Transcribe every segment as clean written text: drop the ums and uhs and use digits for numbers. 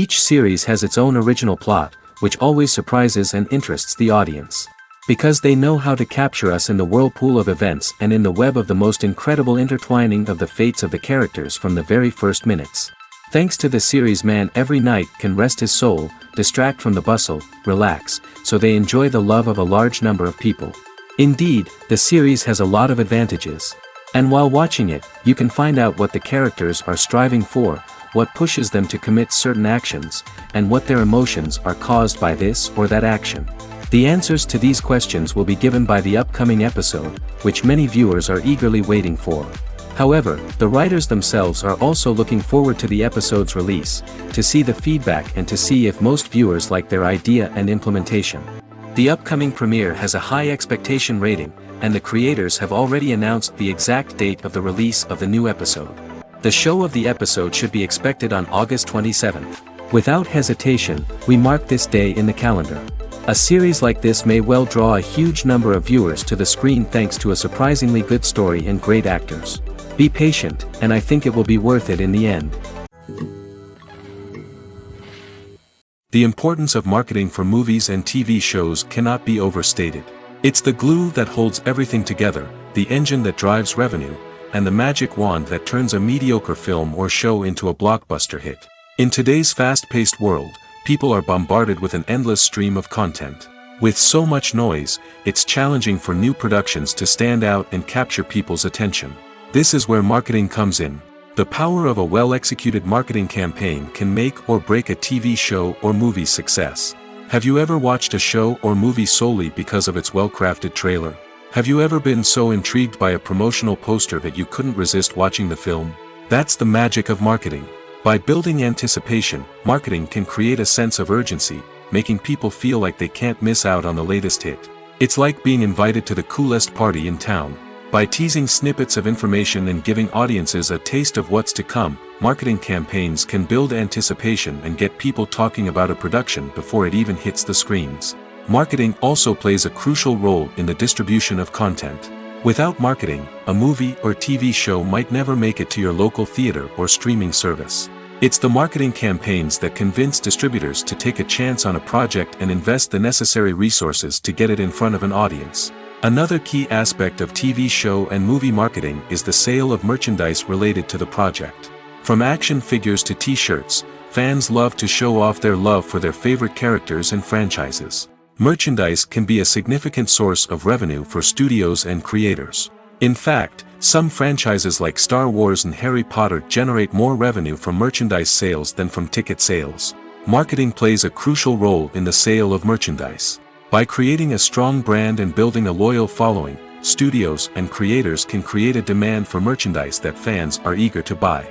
Each series has its own original plot, which always surprises and interests the audience. Because they know how to capture us in the whirlpool of events and in the web of the most incredible intertwining of the fates of the characters from the very first minutes. Thanks to the series, man every night can rest his soul, distract from the bustle, relax, so they enjoy the love of a large number of people. Indeed, the series has a lot of advantages. And while watching it, you can find out what the characters are striving for, what pushes them to commit certain actions, and what their emotions are caused by this or that action. The answers to these questions will be given by the upcoming episode, which many viewers are eagerly waiting for. However, the writers themselves are also looking forward to the episode's release, to see the feedback and to see if most viewers like their idea and implementation. The upcoming premiere has a high expectation rating, and the creators have already announced the exact date of the release of the new episode. The show of the episode should be expected on August 27th. Without hesitation, we mark this day in the calendar. A series like this may well draw a huge number of viewers to the screen thanks to a surprisingly good story and great actors. Be patient, and I think it will be worth it in the end. The importance of marketing for movies and TV shows cannot be overstated. It's the glue that holds everything together, the engine that drives revenue, and the magic wand that turns a mediocre film or show into a blockbuster hit. In today's fast-paced world, people are bombarded with an endless stream of content. With so much noise, it's challenging for new productions to stand out and capture people's attention. This is where marketing comes in. The power of a well-executed marketing campaign can make or break a TV show or movie's success. Have you ever watched a show or movie solely because of its well-crafted trailer? Have you ever been so intrigued by a promotional poster that you couldn't resist watching the film? That's the magic of marketing. By building anticipation, marketing can create a sense of urgency, making people feel like they can't miss out on the latest hit. It's like being invited to the coolest party in town. By teasing snippets of information and giving audiences a taste of what's to come, marketing campaigns can build anticipation and get people talking about a production before it even hits the screens. Marketing also plays a crucial role in the distribution of content. Without marketing, a movie or TV show might never make it to your local theater or streaming service. It's the marketing campaigns that convince distributors to take a chance on a project and invest the necessary resources to get it in front of an audience. Another key aspect of TV show and movie marketing is the sale of merchandise related to the project. From action figures to t-shirts, fans love to show off their love for their favorite characters and franchises. Merchandise can be a significant source of revenue for studios and creators. In fact, some franchises like Star Wars and Harry Potter generate more revenue from merchandise sales than from ticket sales. Marketing plays a crucial role in the sale of merchandise. By creating a strong brand and building a loyal following, studios and creators can create a demand for merchandise that fans are eager to buy.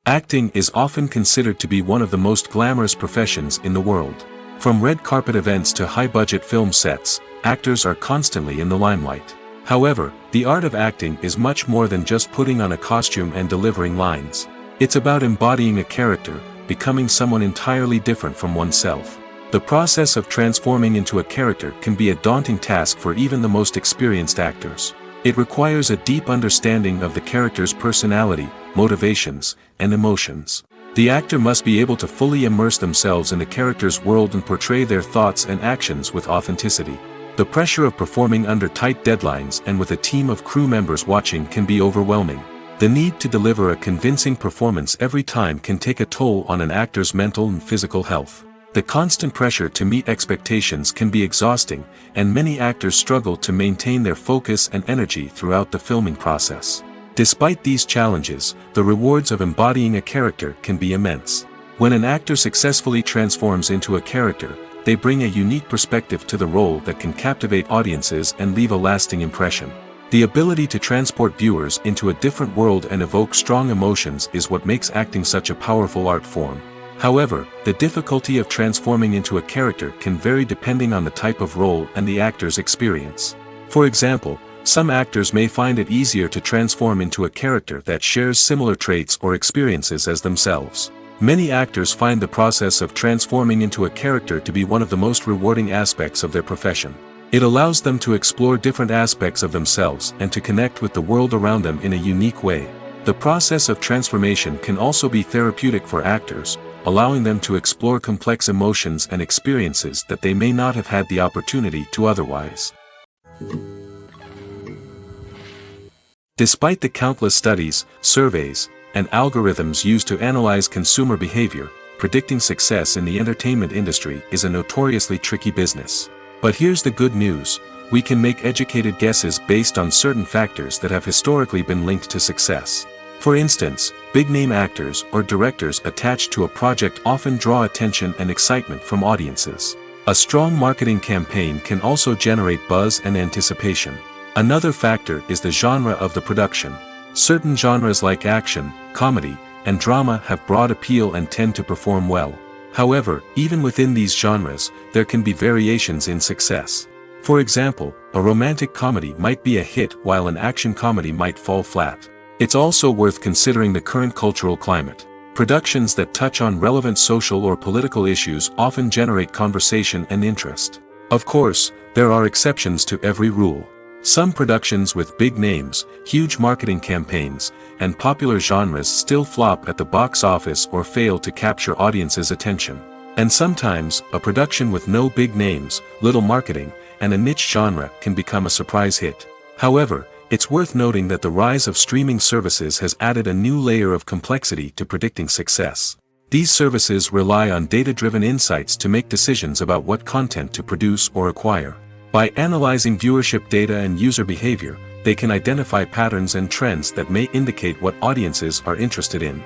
Acting is often considered to be one of the most glamorous professions in the world. From red carpet events to high-budget film sets, actors are constantly in the limelight. However, the art of acting is much more than just putting on a costume and delivering lines. It's about embodying a character, becoming someone entirely different from oneself. The process of transforming into a character can be a daunting task for even the most experienced actors. It requires a deep understanding of the character's personality, motivations, and emotions. The actor must be able to fully immerse themselves in the character's world and portray their thoughts and actions with authenticity. The pressure of performing under tight deadlines and with a team of crew members watching can be overwhelming. The need to deliver a convincing performance every time can take a toll on an actor's mental and physical health. The constant pressure to meet expectations can be exhausting, and many actors struggle to maintain their focus and energy throughout the filming process. Despite these challenges, the rewards of embodying a character can be immense. When an actor successfully transforms into a character, they bring a unique perspective to the role that can captivate audiences and leave a lasting impression. The ability to transport viewers into a different world and evoke strong emotions is what makes acting such a powerful art form. However, the difficulty of transforming into a character can vary depending on the type of role and the actor's experience. For example, some actors may find it easier to transform into a character that shares similar traits or experiences as themselves. Many actors find the process of transforming into a character to be one of the most rewarding aspects of their profession. It allows them to explore different aspects of themselves and to connect with the world around them in a unique way. The process of transformation can also be therapeutic for actors, allowing them to explore complex emotions and experiences that they may not have had the opportunity to otherwise. Despite the countless studies, surveys, and algorithms used to analyze consumer behavior, predicting success in the entertainment industry is a notoriously tricky business. But here's the good news: we can make educated guesses based on certain factors that have historically been linked to success. For instance, big-name actors or directors attached to a project often draw attention and excitement from audiences. A strong marketing campaign can also generate buzz and anticipation. Another factor is the genre of the production. Certain genres like action, comedy, and drama have broad appeal and tend to perform well. However, even within these genres, there can be variations in success. For example, a romantic comedy might be a hit while an action comedy might fall flat. It's also worth considering the current cultural climate. Productions that touch on relevant social or political issues often generate conversation and interest. Of course, there are exceptions to every rule. Some productions with big names, huge marketing campaigns, and popular genres still flop at the box office or fail to capture audiences' attention. And sometimes, a production with no big names, little marketing, and a niche genre can become a surprise hit. However, it's worth noting that the rise of streaming services has added a new layer of complexity to predicting success. These services rely on data-driven insights to make decisions about what content to produce or acquire. By analyzing viewership data and user behavior, they can identify patterns and trends that may indicate what audiences are interested in.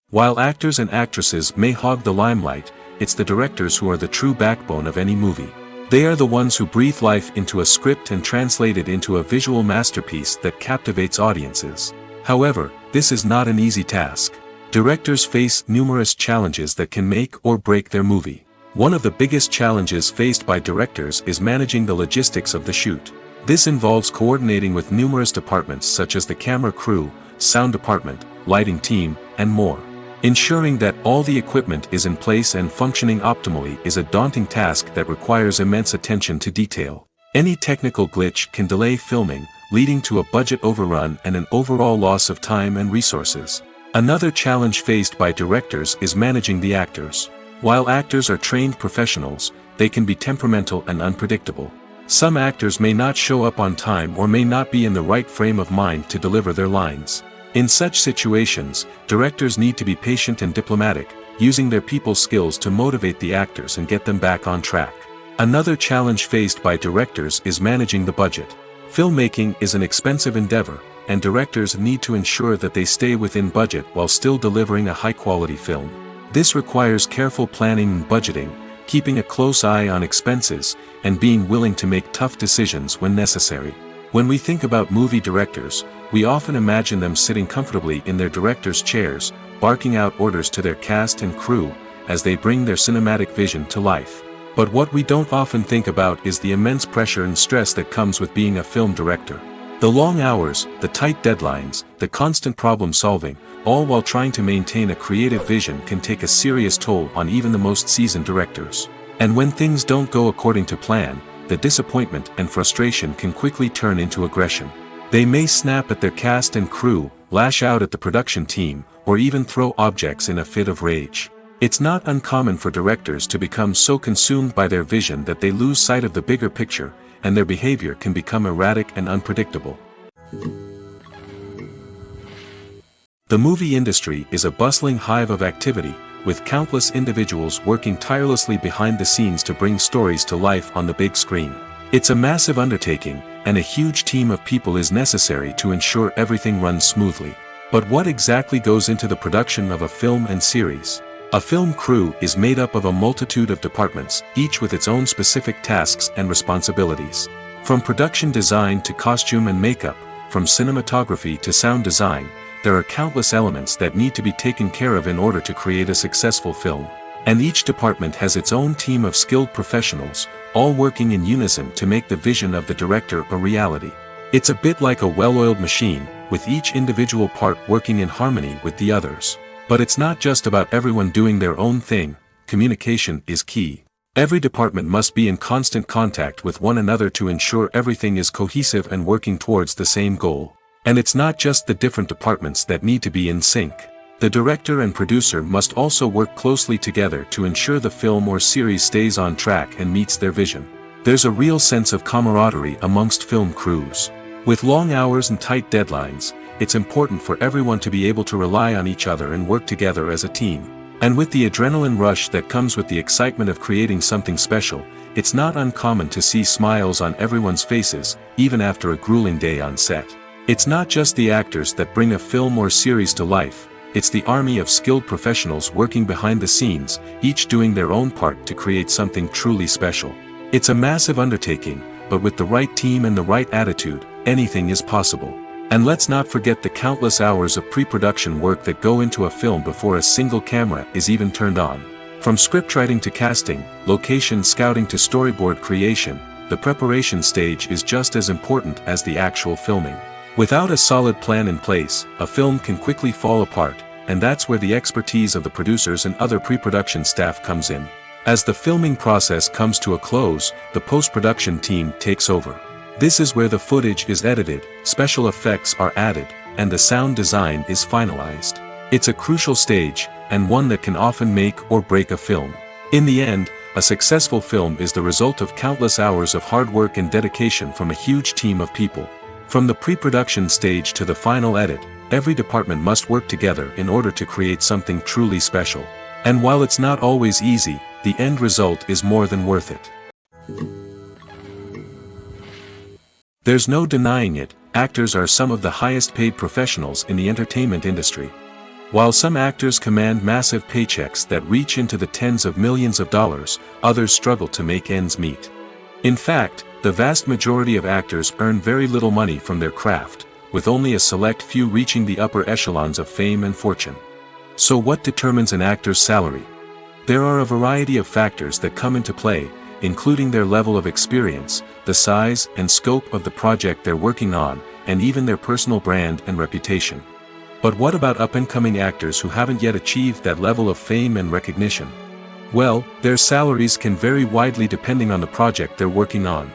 While actors and actresses may hog the limelight, it's the directors who are the true backbone of any movie. They are the ones who breathe life into a script and translate it into a visual masterpiece that captivates audiences. However, this is not an easy task. Directors face numerous challenges that can make or break their movie. One of the biggest challenges faced by directors is managing the logistics of the shoot. This involves coordinating with numerous departments such as the camera crew, sound department, lighting team, and more. Ensuring that all the equipment is in place and functioning optimally is a daunting task that requires immense attention to detail. Any technical glitch can delay filming, leading to a budget overrun and an overall loss of time and resources. Another challenge faced by directors is managing the actors. While actors are trained professionals, they can be temperamental and unpredictable. Some actors may not show up on time or may not be in the right frame of mind to deliver their lines. In such situations, directors need to be patient and diplomatic, using their people skills to motivate the actors and get them back on track. Another challenge faced by directors is managing the budget. Filmmaking is an expensive endeavor, and directors need to ensure that they stay within budget while still delivering a high-quality film. This requires careful planning and budgeting, keeping a close eye on expenses, and being willing to make tough decisions when necessary. When we think about movie directors, we often imagine them sitting comfortably in their director's chairs, barking out orders to their cast and crew, as they bring their cinematic vision to life. But what we don't often think about is the immense pressure and stress that comes with being a film director. The long hours, the tight deadlines, the constant problem solving, all while trying to maintain a creative vision can take a serious toll on even the most seasoned directors. And when things don't go according to plan, the disappointment and frustration can quickly turn into aggression. They may snap at their cast and crew, lash out at the production team, or even throw objects in a fit of rage. It's not uncommon for directors to become so consumed by their vision that they lose sight of the bigger picture, and their behavior can become erratic and unpredictable. The movie industry is a bustling hive of activity, with countless individuals working tirelessly behind the scenes to bring stories to life on the big screen. It's a massive undertaking, and a huge team of people is necessary to ensure everything runs smoothly. But what exactly goes into the production of a film and series? A film crew is made up of a multitude of departments, each with its own specific tasks and responsibilities. From production design to costume and makeup, from cinematography to sound design, there are countless elements that need to be taken care of in order to create a successful film. And each department has its own team of skilled professionals, all working in unison to make the vision of the director a reality. It's a bit like a well-oiled machine, with each individual part working in harmony with the others. But it's not just about everyone doing their own thing. Communication is key. Every department must be in constant contact with one another to ensure everything is cohesive and working towards the same goal. And it's not just the different departments that need to be in sync. The director and producer must also work closely together to ensure the film or series stays on track and meets their vision. There's a real sense of camaraderie amongst film crews. With long hours and tight deadlines, it's important for everyone to be able to rely on each other and work together as a team. And with the adrenaline rush that comes with the excitement of creating something special, it's not uncommon to see smiles on everyone's faces, even after a grueling day on set. It's not just the actors that bring a film or series to life, it's the army of skilled professionals working behind the scenes, each doing their own part to create something truly special. It's a massive undertaking, but with the right team and the right attitude, anything is possible. And let's not forget the countless hours of pre-production work that go into a film before a single camera is even turned on. From scriptwriting to casting, location scouting to storyboard creation, the preparation stage is just as important as the actual filming. Without a solid plan in place, a film can quickly fall apart, and that's where the expertise of the producers and other pre-production staff comes in. As the filming process comes to a close, the post-production team takes over. This is where the footage is edited, special effects are added, and the sound design is finalized. It's a crucial stage, and one that can often make or break a film. In the end, a successful film is the result of countless hours of hard work and dedication from a huge team of people. From the pre-production stage to the final edit, every department must work together in order to create something truly special. And while it's not always easy, the end result is more than worth it. There's no denying it, actors are some of the highest paid professionals in the entertainment industry. While some actors command massive paychecks that reach into the tens of millions of dollars, others struggle to make ends meet. In fact, the vast majority of actors earn very little money from their craft, with only a select few reaching the upper echelons of fame and fortune. So what determines an actor's salary? There are a variety of factors that come into play, including their level of experience, the size and scope of the project they're working on, and even their personal brand and reputation. But what about up-and-coming actors who haven't yet achieved that level of fame and recognition? Well, their salaries can vary widely depending on the project they're working on.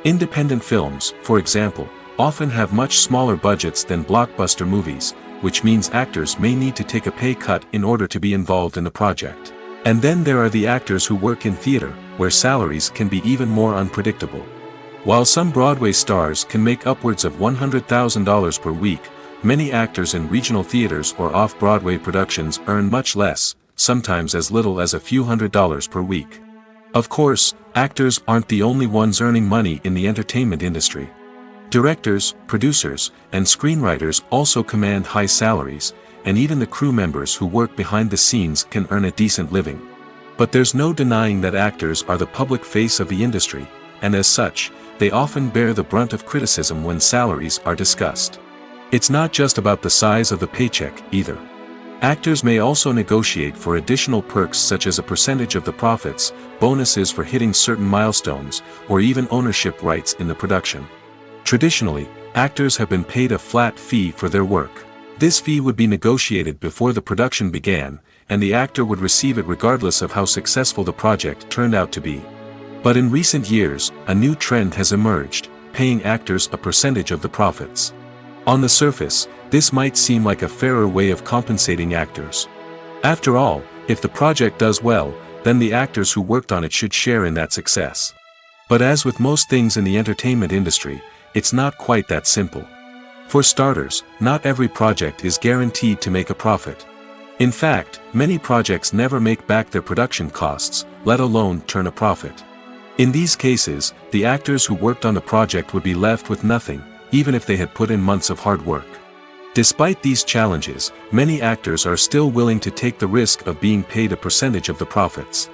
Independent films, for example, often have much smaller budgets than blockbuster movies, which means actors may need to take a pay cut in order to be involved in the project. And then there are the actors who work in theater, where salaries can be even more unpredictable. While some Broadway stars can make upwards of $100,000 per week, many actors in regional theaters or off-Broadway productions earn much less, sometimes as little as a few $100s per week. Of course, actors aren't the only ones earning money in the entertainment industry. Directors, producers, and screenwriters also command high salaries, and even the crew members who work behind the scenes can earn a decent living. But there's no denying that actors are the public face of the industry, and as such, they often bear the brunt of criticism when salaries are discussed. It's not just about the size of the paycheck, either. Actors may also negotiate for additional perks such as a percentage of the profits, bonuses for hitting certain milestones, or even ownership rights in the production. Traditionally, actors have been paid a flat fee for their work. This fee would be negotiated before the production began, and the actor would receive it regardless of how successful the project turned out to be. But in recent years, a new trend has emerged, paying actors a percentage of the profits. On the surface, this might seem like a fairer way of compensating actors. After all, if the project does well, then the actors who worked on it should share in that success. But as with most things in the entertainment industry, it's not quite that simple. For starters, not every project is guaranteed to make a profit. In fact, many projects never make back their production costs, let alone turn a profit. In these cases, the actors who worked on the project would be left with nothing, even if they had put in months of hard work. Despite these challenges, many actors are still willing to take the risk of being paid a percentage of the profits.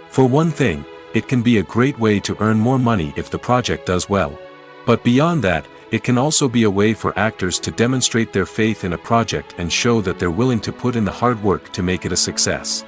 For one thing, it can be a great way to earn more money if the project does well. But beyond that, it can also be a way for actors to demonstrate their faith in a project and show that they're willing to put in the hard work to make it a success.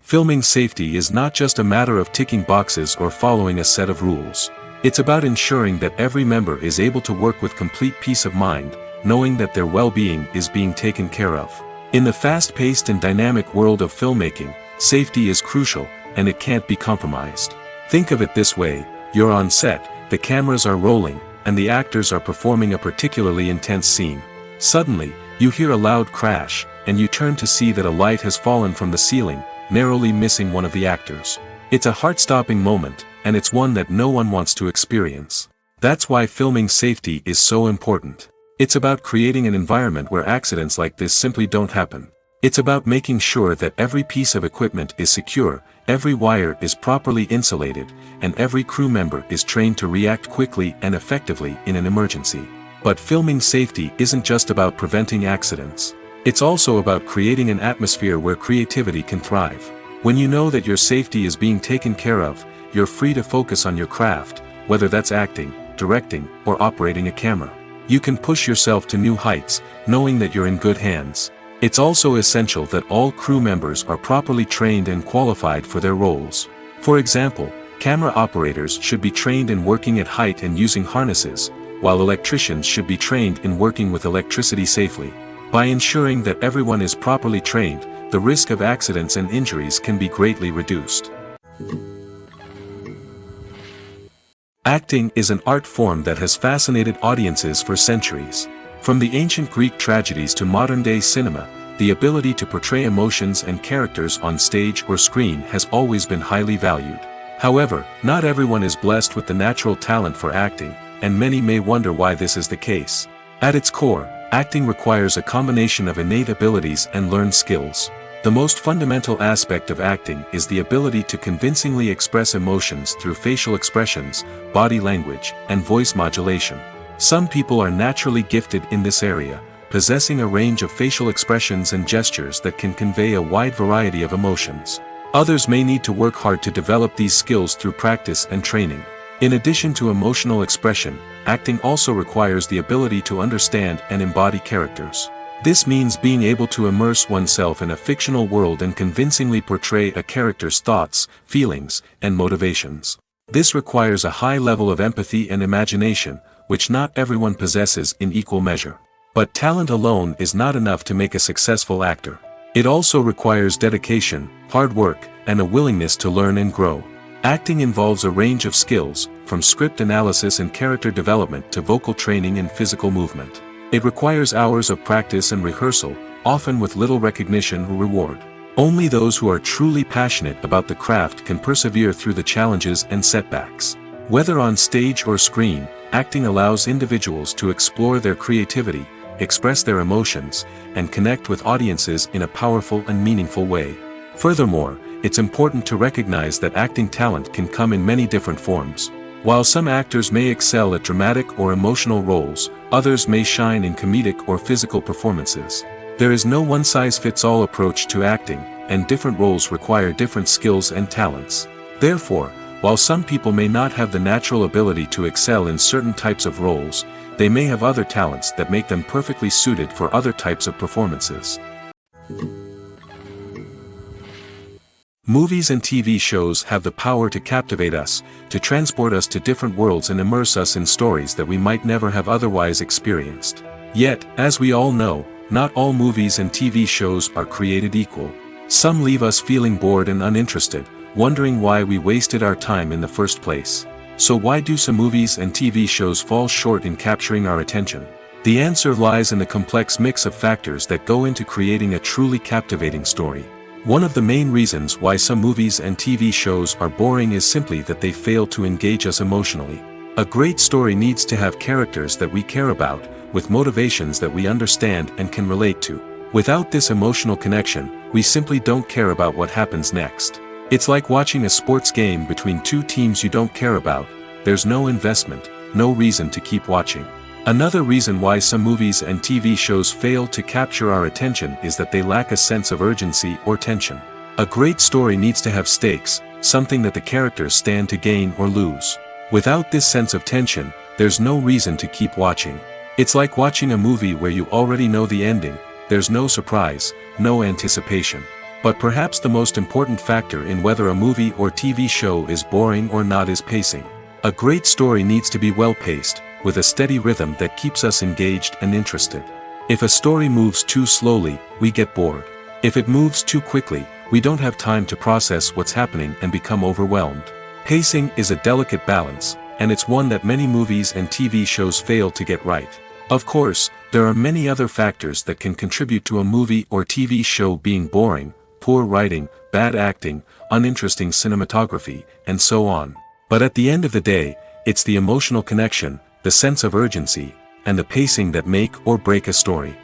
Filming safety is not just a matter of ticking boxes or following a set of rules. It's about ensuring that every member is able to work with complete peace of mind, knowing that their well-being is being taken care of. In the fast-paced and dynamic world of filmmaking, safety is crucial, and it can't be compromised. Think of it this way: you're on set, the cameras are rolling, and the actors are performing a particularly intense scene. Suddenly, you hear a loud crash, and you turn to see that a light has fallen from the ceiling, narrowly missing one of the actors. It's a heart-stopping moment, and it's one that no one wants to experience. That's why filming safety is so important. It's about creating an environment where accidents like this simply don't happen. It's about making sure that every piece of equipment is secure, every wire is properly insulated, and every crew member is trained to react quickly and effectively in an emergency. But filming safety isn't just about preventing accidents. It's also about creating an atmosphere where creativity can thrive. When you know that your safety is being taken care of, you're free to focus on your craft, whether that's acting, directing, or operating a camera. You can push yourself to new heights, knowing that you're in good hands. It's also essential that all crew members are properly trained and qualified for their roles. For example, camera operators should be trained in working at height and using harnesses, while electricians should be trained in working with electricity safely. By ensuring that everyone is properly trained, the risk of accidents and injuries can be greatly reduced. Acting is an art form that has fascinated audiences for centuries. From the ancient Greek tragedies to modern-day cinema, the ability to portray emotions and characters on stage or screen has always been highly valued. However, not everyone is blessed with the natural talent for acting, and many may wonder why this is the case. At its core, acting requires a combination of innate abilities and learned skills. The most fundamental aspect of acting is the ability to convincingly express emotions through facial expressions, body language, and voice modulation. Some people are naturally gifted in this area, possessing a range of facial expressions and gestures that can convey a wide variety of emotions. Others may need to work hard to develop these skills through practice and training. In addition to emotional expression, acting also requires the ability to understand and embody characters. This means being able to immerse oneself in a fictional world and convincingly portray a character's thoughts, feelings, and motivations. This requires a high level of empathy and imagination, which not everyone possesses in equal measure. But talent alone is not enough to make a successful actor. It also requires dedication, hard work, and a willingness to learn and grow. Acting involves a range of skills, from script analysis and character development to vocal training and physical movement. It requires hours of practice and rehearsal, often with little recognition or reward. Only those who are truly passionate about the craft can persevere through the challenges and setbacks. Whether on stage or screen, acting allows individuals to explore their creativity, express their emotions, and connect with audiences in a powerful and meaningful way. Furthermore, it's important to recognize that acting talent can come in many different forms. While some actors may excel at dramatic or emotional roles, others may shine in comedic or physical performances. There is no one-size-fits-all approach to acting, and different roles require different skills and talents. Therefore, while some people may not have the natural ability to excel in certain types of roles, they may have other talents that make them perfectly suited for other types of performances. Movies and TV shows have the power to captivate us, to transport us to different worlds and immerse us in stories that we might never have otherwise experienced. Yet, as we all know, not all movies and TV shows are created equal. Some leave us feeling bored and uninterested, wondering why we wasted our time in the first place. So why do some movies and TV shows fall short in capturing our attention? The answer lies in the complex mix of factors that go into creating a truly captivating story. One of the main reasons why some movies and TV shows are boring is simply that they fail to engage us emotionally. A great story needs to have characters that we care about, with motivations that we understand and can relate to. Without this emotional connection, we simply don't care about what happens next. It's like watching a sports game between two teams you don't care about. There's no investment, no reason to keep watching. Another reason why some movies and TV shows fail to capture our attention is that they lack a sense of urgency or tension. A great story needs to have stakes, something that the characters stand to gain or lose. Without this sense of tension, there's no reason to keep watching. It's like watching a movie where you already know the ending. There's no surprise, no anticipation. But perhaps the most important factor in whether a movie or TV show is boring or not is pacing. A great story needs to be well paced, with a steady rhythm that keeps us engaged and interested. If a story moves too slowly, we get bored. If it moves too quickly, we don't have time to process what's happening and become overwhelmed. Pacing is a delicate balance, and it's one that many movies and TV shows fail to get right. Of course, there are many other factors that can contribute to a movie or TV show being boring: poor writing, bad acting, uninteresting cinematography, and so on. But at the end of the day, it's the emotional connection, the sense of urgency, and the pacing that make or break a story.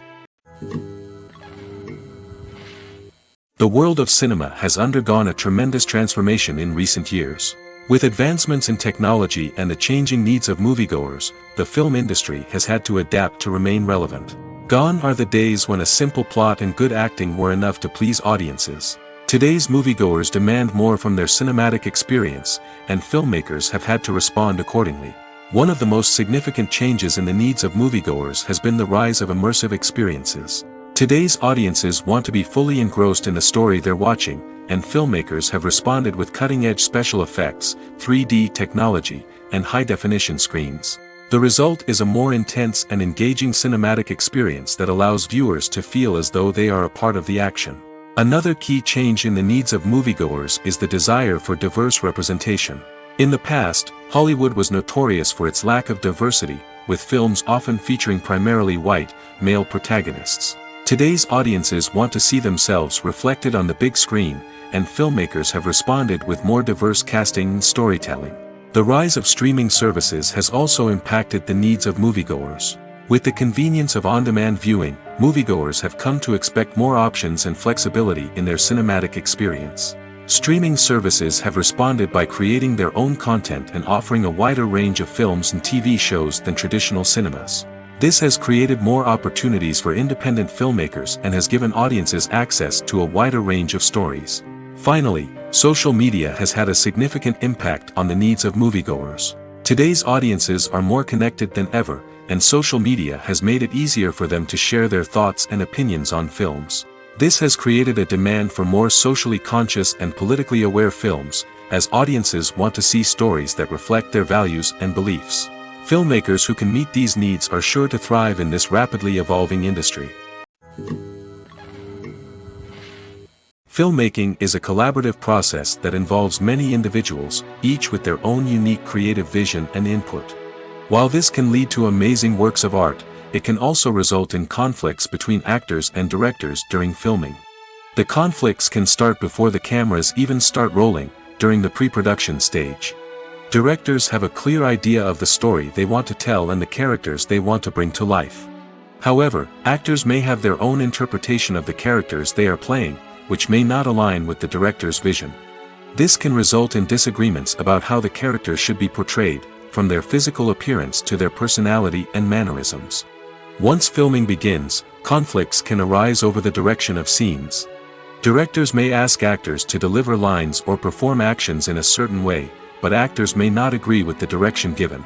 The world of cinema has undergone a tremendous transformation in recent years. With advancements in technology and the changing needs of moviegoers, the film industry has had to adapt to remain relevant. Gone are the days when a simple plot and good acting were enough to please audiences. Today's moviegoers demand more from their cinematic experience, and filmmakers have had to respond accordingly. One of the most significant changes in the needs of moviegoers has been the rise of immersive experiences. Today's audiences want to be fully engrossed in the story they're watching, and filmmakers have responded with cutting-edge special effects, 3D technology, and high-definition screens. The result is a more intense and engaging cinematic experience that allows viewers to feel as though they are a part of the action. Another key change in the needs of moviegoers is the desire for diverse representation. In the past, Hollywood was notorious for its lack of diversity, with films often featuring primarily white, male protagonists. Today's audiences want to see themselves reflected on the big screen, and filmmakers have responded with more diverse casting and storytelling. The rise of streaming services has also impacted the needs of moviegoers. With the convenience of on-demand viewing, moviegoers have come to expect more options and flexibility in their cinematic experience. Streaming services have responded by creating their own content and offering a wider range of films and TV shows than traditional cinemas. This has created more opportunities for independent filmmakers and has given audiences access to a wider range of stories. Finally, social media has had a significant impact on the needs of moviegoers. Today's audiences are more connected than ever, and social media has made it easier for them to share their thoughts and opinions on films. This has created a demand for more socially conscious and politically aware films, as audiences want to see stories that reflect their values and beliefs. Filmmakers who can meet these needs are sure to thrive in this rapidly evolving industry. Filmmaking is a collaborative process that involves many individuals, each with their own unique creative vision and input. While this can lead to amazing works of art, it can also result in conflicts between actors and directors during filming. The conflicts can start before the cameras even start rolling, during the pre-production stage. Directors have a clear idea of the story they want to tell and the characters they want to bring to life. However, actors may have their own interpretation of the characters they are playing, which may not align with the director's vision. This can result in disagreements about how the characters should be portrayed, from their physical appearance to their personality and mannerisms. Once filming begins, conflicts can arise over the direction of scenes. Directors may ask actors to deliver lines or perform actions in a certain way, but actors may not agree with the direction given.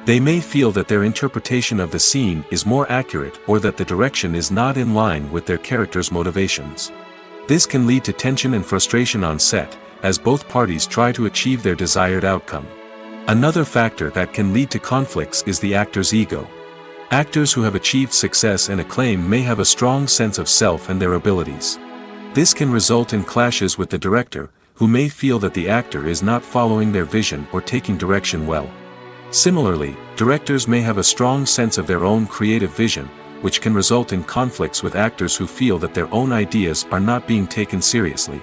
They may feel that their interpretation of the scene is more accurate or that the direction is not in line with their character's motivations. This can lead to tension and frustration on set, as both parties try to achieve their desired outcome. Another factor that can lead to conflicts is the actor's ego. Actors who have achieved success and acclaim may have a strong sense of self and their abilities. This can result in clashes with the director, who may feel that the actor is not following their vision or taking direction well. Similarly, directors may have a strong sense of their own creative vision, which can result in conflicts with actors who feel that their own ideas are not being taken seriously.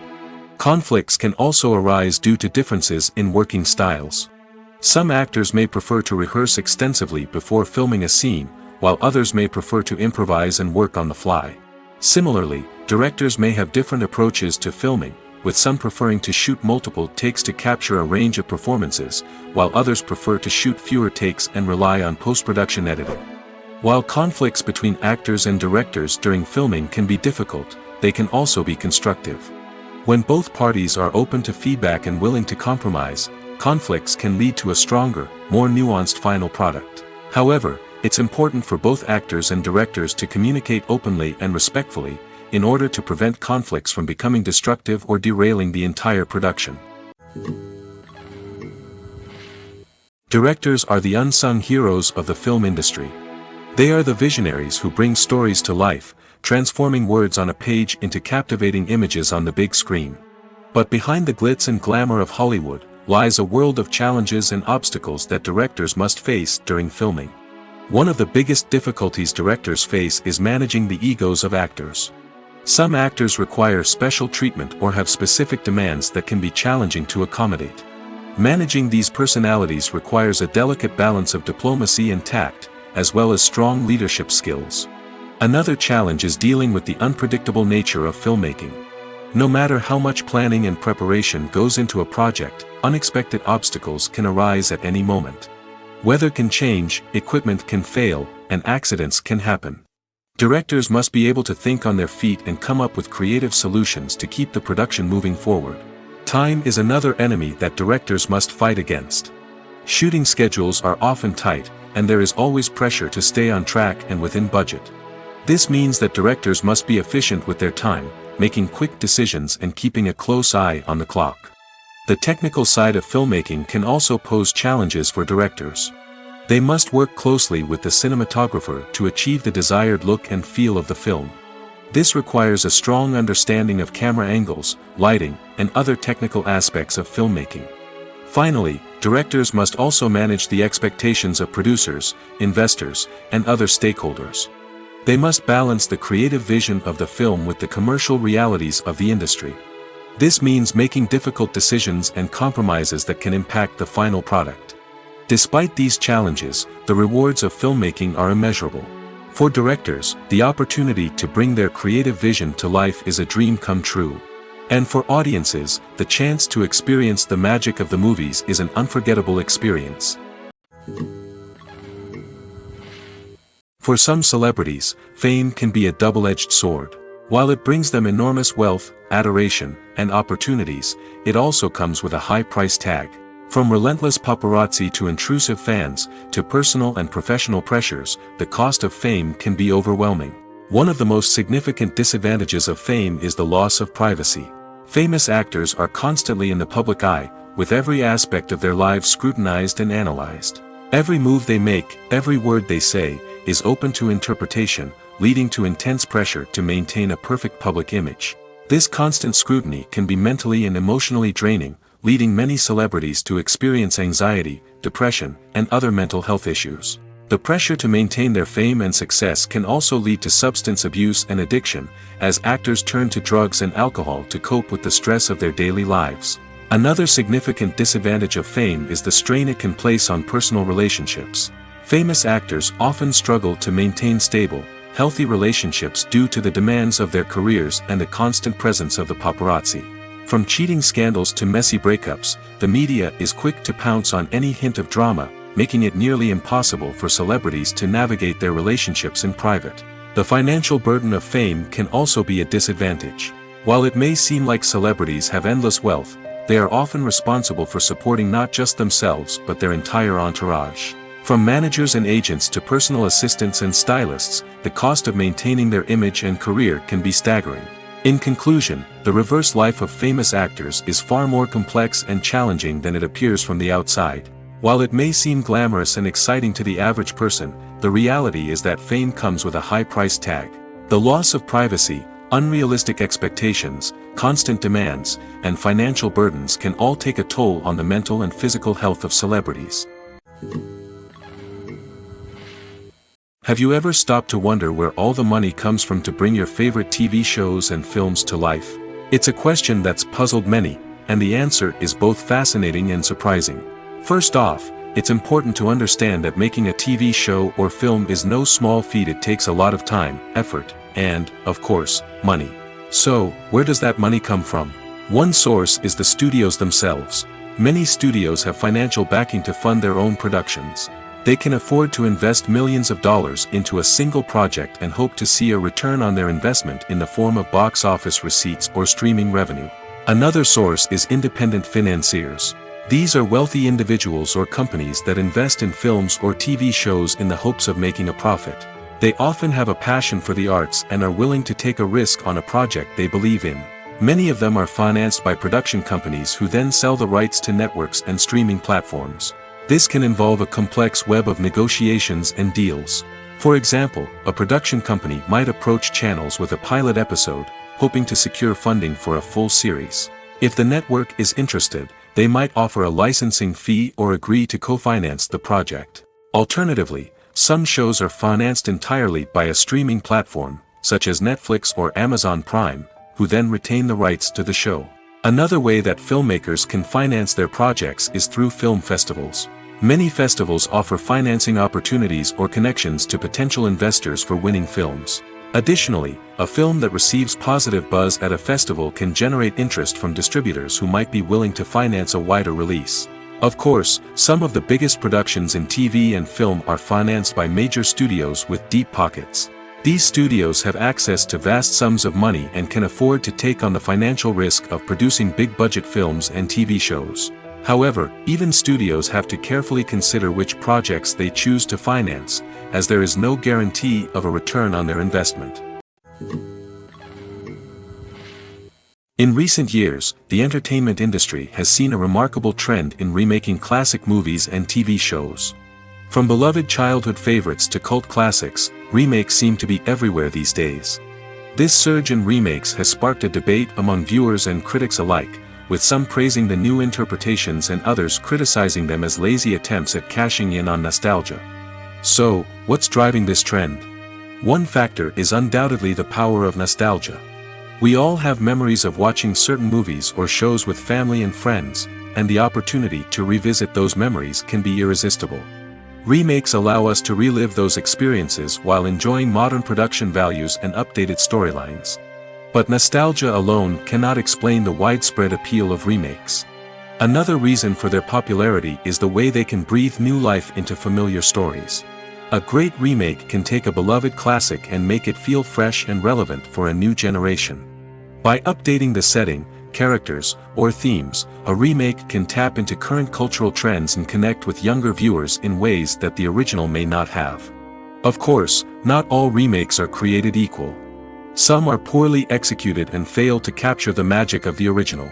Conflicts can also arise due to differences in working styles. Some actors may prefer to rehearse extensively before filming a scene, while others may prefer to improvise and work on the fly. Similarly, directors may have different approaches to filming, with some preferring to shoot multiple takes to capture a range of performances, while others prefer to shoot fewer takes and rely on post-production editing. While conflicts between actors and directors during filming can be difficult, they can also be constructive. When both parties are open to feedback and willing to compromise, conflicts can lead to a stronger, more nuanced final product. However, it's important for both actors and directors to communicate openly and respectfully, in order to prevent conflicts from becoming destructive or derailing the entire production. Directors are the unsung heroes of the film industry. They are the visionaries who bring stories to life, transforming words on a page into captivating images on the big screen. But behind the glitz and glamour of Hollywood lies a world of challenges and obstacles that directors must face during filming. One of the biggest difficulties directors face is managing the egos of actors. Some actors require special treatment or have specific demands that can be challenging to accommodate. Managing these personalities requires a delicate balance of diplomacy and tact, as well as strong leadership skills. Another challenge is dealing with the unpredictable nature of filmmaking. No matter how much planning and preparation goes into a project, unexpected obstacles can arise at any moment. Weather can change, equipment can fail, and accidents can happen. Directors must be able to think on their feet and come up with creative solutions to keep the production moving forward. Time is another enemy that directors must fight against. Shooting schedules are often tight, and there is always pressure to stay on track and within budget. This means that directors must be efficient with their time, making quick decisions and keeping a close eye on the clock. The technical side of filmmaking can also pose challenges for directors. They must work closely with the cinematographer to achieve the desired look and feel of the film. This requires a strong understanding of camera angles, lighting, and other technical aspects of filmmaking. Finally, directors must also manage the expectations of producers, investors, and other stakeholders. They must balance the creative vision of the film with the commercial realities of the industry. This means making difficult decisions and compromises that can impact the final product. Despite these challenges, the rewards of filmmaking are immeasurable. For directors, the opportunity to bring their creative vision to life is a dream come true. And for audiences, the chance to experience the magic of the movies is an unforgettable experience. For some celebrities, fame can be a double-edged sword. While it brings them enormous wealth, adoration, and opportunities, it also comes with a high price tag. From relentless paparazzi to intrusive fans, to personal and professional pressures, the cost of fame can be overwhelming. One of the most significant disadvantages of fame is the loss of privacy. Famous actors are constantly in the public eye, with every aspect of their lives scrutinized and analyzed. Every move they make, every word they say, is open to interpretation, leading to intense pressure to maintain a perfect public image. This constant scrutiny can be mentally and emotionally draining, leading many celebrities to experience anxiety, depression, and other mental health issues. The pressure to maintain their fame and success can also lead to substance abuse and addiction, as actors turn to drugs and alcohol to cope with the stress of their daily lives. Another significant disadvantage of fame is the strain it can place on personal relationships. Famous actors often struggle to maintain stable, healthy relationships due to the demands of their careers and the constant presence of the paparazzi. From cheating scandals to messy breakups, the media is quick to pounce on any hint of drama, making it nearly impossible for celebrities to navigate their relationships in private. The financial burden of fame can also be a disadvantage. While it may seem like celebrities have endless wealth, they are often responsible for supporting not just themselves but their entire entourage. From managers and agents to personal assistants and stylists, the cost of maintaining their image and career can be staggering. In conclusion, the reverse life of famous actors is far more complex and challenging than it appears from the outside. While it may seem glamorous and exciting to the average person, the reality is that fame comes with a high price tag. The loss of privacy, unrealistic expectations, constant demands, and financial burdens can all take a toll on the mental and physical health of celebrities. Have you ever stopped to wonder where all the money comes from to bring your favorite TV shows and films to life? It's a question that's puzzled many, and the answer is both fascinating and surprising. First off, it's important to understand that making a TV show or film is no small feat. It takes a lot of time, effort, and, of course, money. So, where does that money come from? One source is the studios themselves. Many studios have financial backing to fund their own productions. They can afford to invest millions of dollars into a single project and hope to see a return on their investment in the form of box office receipts or streaming revenue. Another source is independent financiers. These are wealthy individuals or companies that invest in films or TV shows in the hopes of making a profit. They often have a passion for the arts and are willing to take a risk on a project they believe in. Many of them are financed by production companies who then sell the rights to networks and streaming platforms. This can involve a complex web of negotiations and deals. For example, a production company might approach channels with a pilot episode, hoping to secure funding for a full series. If the network is interested, they might offer a licensing fee or agree to co-finance the project. Alternatively, some shows are financed entirely by a streaming platform, such as Netflix or Amazon Prime, who then retain the rights to the show. Another way that filmmakers can finance their projects is through film festivals. Many festivals offer financing opportunities or connections to potential investors for winning films. Additionally, a film that receives positive buzz at a festival can generate interest from distributors who might be willing to finance a wider release. Of course, some of the biggest productions in TV and film are financed by major studios with deep pockets. These studios have access to vast sums of money and can afford to take on the financial risk of producing big-budget films and TV shows. However, even studios have to carefully consider which projects they choose to finance, as there is no guarantee of a return on their investment. In recent years, the entertainment industry has seen a remarkable trend in remaking classic movies and TV shows. From beloved childhood favorites to cult classics, remakes seem to be everywhere these days. This surge in remakes has sparked a debate among viewers and critics alike, with some praising the new interpretations and others criticizing them as lazy attempts at cashing in on nostalgia. So, what's driving this trend? One factor is undoubtedly the power of nostalgia. We all have memories of watching certain movies or shows with family and friends, and the opportunity to revisit those memories can be irresistible. Remakes allow us to relive those experiences while enjoying modern production values and updated storylines. But nostalgia alone cannot explain the widespread appeal of remakes. Another reason for their popularity is the way they can breathe new life into familiar stories. A great remake can take a beloved classic and make it feel fresh and relevant for a new generation. By updating the setting, characters, or themes, a remake can tap into current cultural trends and connect with younger viewers in ways that the original may not have. Of course, not all remakes are created equal. Some are poorly executed and fail to capture the magic of the original.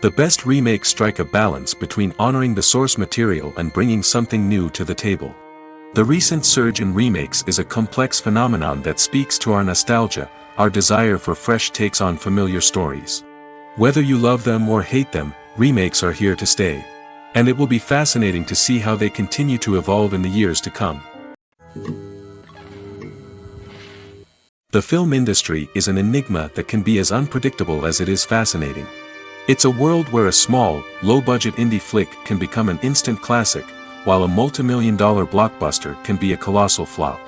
The best remakes strike a balance between honoring the source material and bringing something new to the table. The recent surge in remakes is a complex phenomenon that speaks to our nostalgia, our desire for fresh takes on familiar stories. Whether you love them or hate them, remakes are here to stay. And it will be fascinating to see how they continue to evolve in the years to come. The film industry is an enigma that can be as unpredictable as it is fascinating. It's a world where a small, low-budget indie flick can become an instant classic, while a multi-million-dollar blockbuster can be a colossal flop.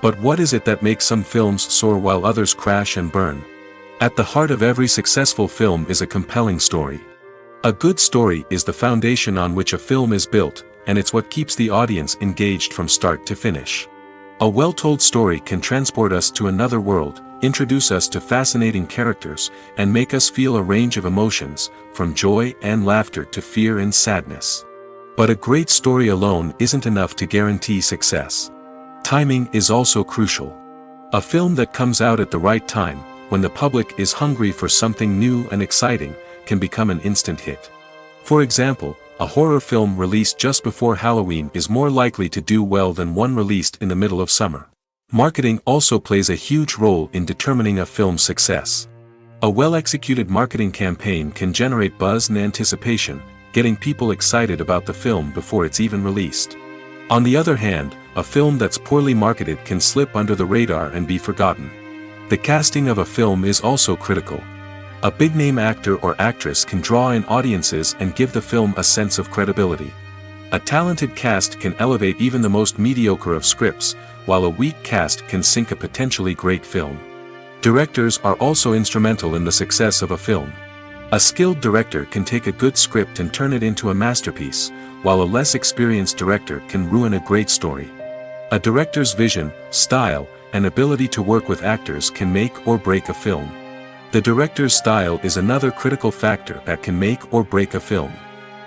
But what is it that makes some films soar while others crash and burn? At the heart of every successful film is a compelling story. A good story is the foundation on which a film is built, and it's what keeps the audience engaged from start to finish. A well-told story can transport us to another world, introduce us to fascinating characters, and make us feel a range of emotions, from joy and laughter to fear and sadness. But a great story alone isn't enough to guarantee success. Timing is also crucial. A film that comes out at the right time, when the public is hungry for something new and exciting, can become an instant hit. For example, a horror film released just before Halloween is more likely to do well than one released in the middle of summer. Marketing also plays a huge role in determining a film's success. A well-executed marketing campaign can generate buzz and anticipation, getting people excited about the film before it's even released. On the other hand, a film that's poorly marketed can slip under the radar and be forgotten. The casting of a film is also critical. A big-name actor or actress can draw in audiences and give the film a sense of credibility. A talented cast can elevate even the most mediocre of scripts, while a weak cast can sink a potentially great film. Directors are also instrumental in the success of a film. A skilled director can take a good script and turn it into a masterpiece, while a less experienced director can ruin a great story. A director's vision, style, and ability to work with actors can make or break a film. The director's style is another critical factor that can make or break a film.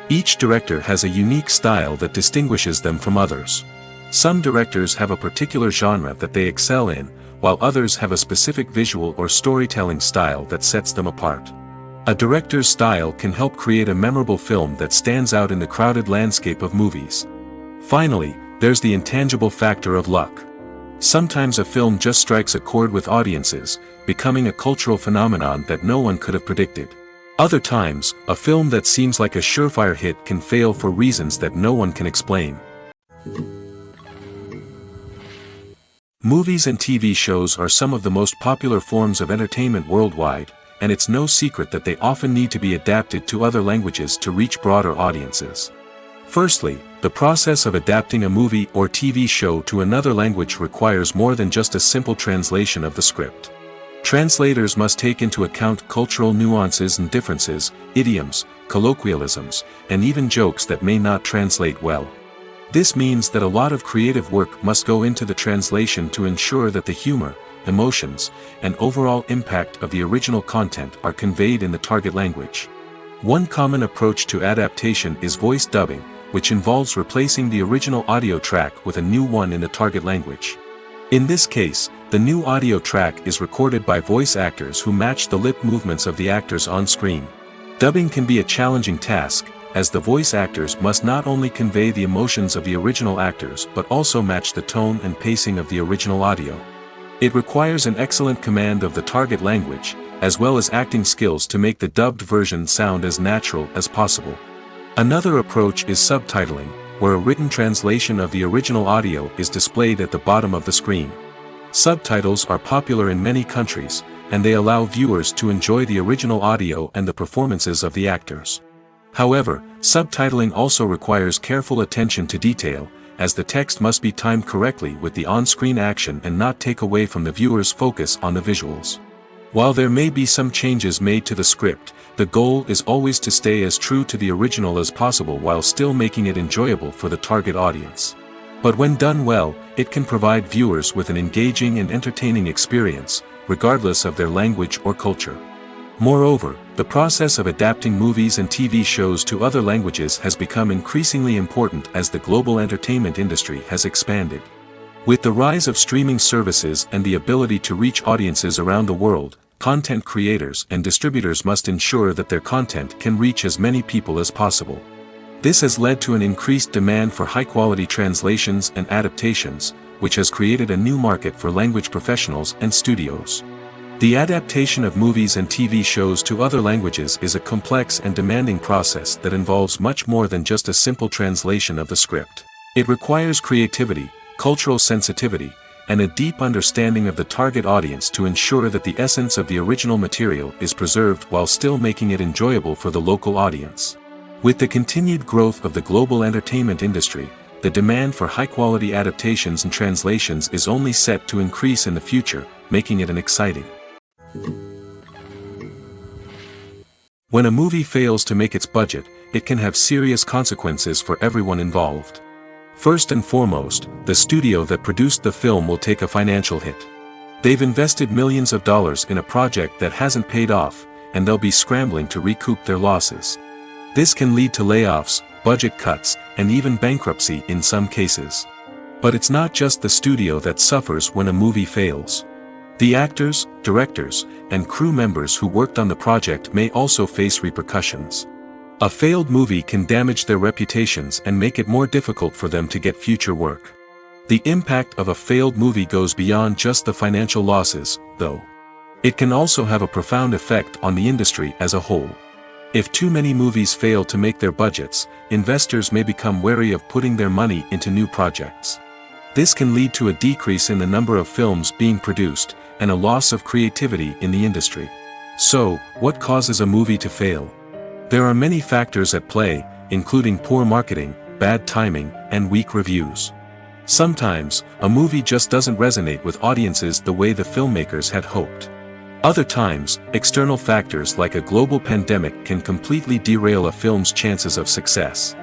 Each director has a unique style that distinguishes them from others. Some directors have a particular genre that they excel in, while others have a specific visual or storytelling style that sets them apart. A director's style can help create a memorable film that stands out in the crowded landscape of movies. Finally, there's the intangible factor of luck. Sometimes a film just strikes a chord with audiences, becoming a cultural phenomenon that no one could have predicted. Other times, a film that seems like a surefire hit can fail for reasons that no one can explain. Movies and TV shows are some of the most popular forms of entertainment worldwide, and it's no secret that they often need to be adapted to other languages to reach broader audiences. Firstly, the process of adapting a movie or TV show to another language requires more than just a simple translation of the script. Translators must take into account cultural nuances and differences, idioms, colloquialisms, and even jokes that may not translate well. This means that a lot of creative work must go into the translation to ensure that the humor, emotions, and overall impact of the original content are conveyed in the target language. One common approach to adaptation is voice dubbing, which involves replacing the original audio track with a new one in the target language. In this case, the new audio track is recorded by voice actors who match the lip movements of the actors on screen. Dubbing can be a challenging task, as the voice actors must not only convey the emotions of the original actors but also match the tone and pacing of the original audio. It requires an excellent command of the target language, as well as acting skills to make the dubbed version sound as natural as possible. Another approach is subtitling, where a written translation of the original audio is displayed at the bottom of the screen. Subtitles are popular in many countries, and they allow viewers to enjoy the original audio and the performances of the actors. However, subtitling also requires careful attention to detail, as the text must be timed correctly with the on-screen action and not take away from the viewer's focus on the visuals. While there may be some changes made to the script, the goal is always to stay as true to the original as possible while still making it enjoyable for the target audience. But when done well, it can provide viewers with an engaging and entertaining experience, regardless of their language or culture. Moreover, the process of adapting movies and TV shows to other languages has become increasingly important as the global entertainment industry has expanded. With the rise of streaming services and the ability to reach audiences around the world, content creators and distributors must ensure that their content can reach as many people as possible. This has led to an increased demand for high-quality translations and adaptations, which has created a new market for language professionals and studios. The adaptation of movies and TV shows to other languages is a complex and demanding process that involves much more than just a simple translation of the script. It requires creativity, cultural sensitivity, and a deep understanding of the target audience to ensure that the essence of the original material is preserved while still making it enjoyable for the local audience. With the continued growth of the global entertainment industry, the demand for high-quality adaptations and translations is only set to increase in the future, making it an exciting. When a movie fails to make its budget, it can have serious consequences for everyone involved. First and foremost, the studio that produced the film will take a financial hit. They've invested millions of dollars in a project that hasn't paid off, and they'll be scrambling to recoup their losses. This can lead to layoffs, budget cuts, and even bankruptcy in some cases. But it's not just the studio that suffers when a movie fails. The actors, directors, and crew members who worked on the project may also face repercussions. A failed movie can damage their reputations and make it more difficult for them to get future work. The impact of a failed movie goes beyond just the financial losses, though. It can also have a profound effect on the industry as a whole. If too many movies fail to make their budgets, investors may become wary of putting their money into new projects. This can lead to a decrease in the number of films being produced, and a loss of creativity in the industry. So, what causes a movie to fail? There are many factors at play, including poor marketing, bad timing, and weak reviews. Sometimes, a movie just doesn't resonate with audiences the way the filmmakers had hoped. Other times, external factors like a global pandemic can completely derail a film's chances of success.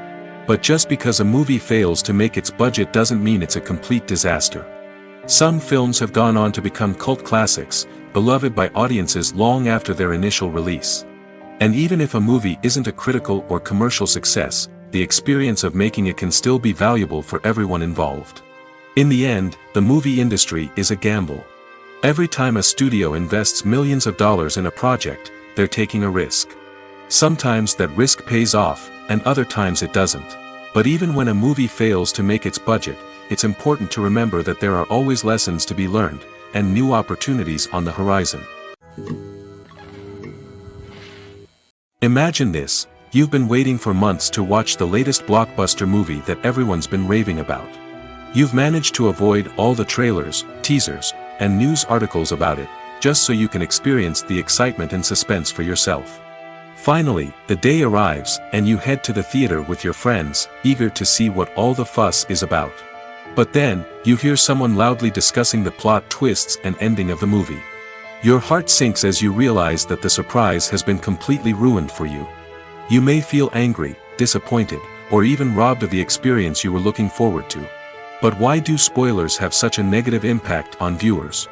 But just because a movie fails to make its budget doesn't mean it's a complete disaster. Some films have gone on to become cult classics, beloved by audiences long after their initial release. And even if a movie isn't a critical or commercial success, the experience of making it can still be valuable for everyone involved. In the end, the movie industry is a gamble. Every time a studio invests millions of dollars in a project, they're taking a risk. Sometimes that risk pays off, and other times it doesn't. But even when a movie fails to make its budget, it's important to remember that there are always lessons to be learned, and new opportunities on the horizon. Imagine this: you've been waiting for months to watch the latest blockbuster movie that everyone's been raving about. You've managed to avoid all the trailers, teasers, and news articles about it, just so you can experience the excitement and suspense for yourself. Finally, the day arrives, and you head to the theater with your friends, eager to see what all the fuss is about. But then, you hear someone loudly discussing the plot twists and ending of the movie. Your heart sinks as you realize that the surprise has been completely ruined for you. You may feel angry, disappointed, or even robbed of the experience you were looking forward to. But why do spoilers have such a negative impact on viewers?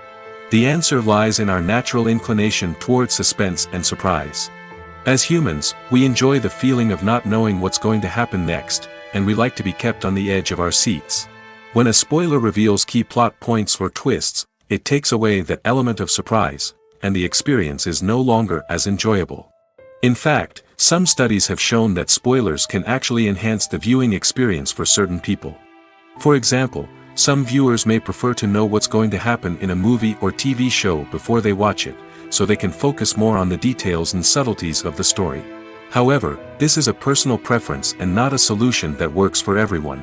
The answer lies in our natural inclination toward suspense and surprise. As humans, we enjoy the feeling of not knowing what's going to happen next, and we like to be kept on the edge of our seats. When a spoiler reveals key plot points or twists, it takes away that element of surprise, and the experience is no longer as enjoyable. In fact, some studies have shown that spoilers can actually enhance the viewing experience for certain people. For example, some viewers may prefer to know what's going to happen in a movie or TV show before they watch it, so they can focus more on the details and subtleties of the story. However, this is a personal preference and not a solution that works for everyone.